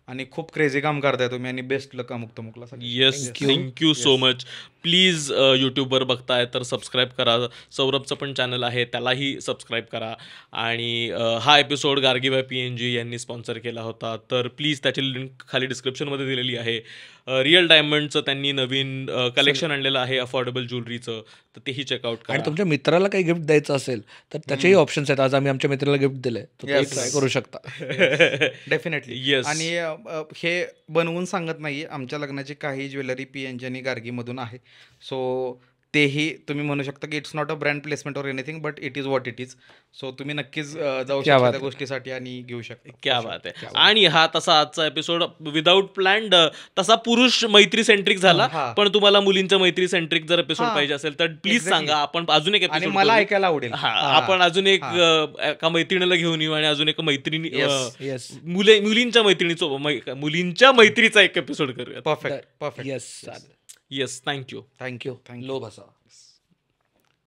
आणि खूप क्रेझी काम करताय तुम्ही आणि बेस्ट लक मुक्तमुखला. Yes, thank you so much. Please यूट्यूबवर बघताय तर सबस्क्राईब करा. सौरभचं पण चॅनल आहे, त्यालाही सबस्क्राईब करा. आणि हा एपिसोड गार्गी बाय PNG यांनी स्पॉन्सर केला होता, तर प्लीज त्याची लिंक खाली डिस्क्रिप्शनमध्ये दिलेली आहे. रिअल डायमंडचं त्यांनी नवीन कलेक्शन आणलेलं आहे अफोर्डेबल ज्वेलरीचं, तर तेही चेकआउट करा. आणि तुमच्या मित्राला काही गिफ्ट द्यायचं असेल तर त्याचेही ऑप्शन्स आहेत. आज आम्ही आमच्या मित्राला गिफ्ट दिलंय, तर ते ट्राय करू शकता. डेफिनेटली. Yes. आणि हे बनवून सांगत नाही, आमच्या लग्नाची काही ज्वेलरी PNG आणि गार्गीमधून आहे. सो तेही तुम्ही म्हणू शकता की it's not a brand placement or anything, but it is what it is. So तुम्ही नक्कीच जाऊ क्या शकता बात त्या आहे. गोष्टीसाठी आणि घेऊ शकता. क्या बात आहे. आणि हा तसा आजचा एपिसोड विदाऊट प्लॅन्ड तसा पुरुष मैत्री सेंट्रिक झाला, हा. पण तुम्हाला मुलींच्या मैत्री सेंट्रिक जर एपिसोड हा. पाहिजे असेल तर प्लीज Exactly. सांगा, आपण अजून एक आणि एपिसोड मला ऐकायला आवडेल. आपण अजून एक एका मैत्रिणीला घेऊन येऊ आणि अजून एका मैत्रिणी येस मुलींच्या मैत्रीचा एक एपिसोड करूया. Perfect. Yes. Yes, thank you. Thank you. Low भाषा.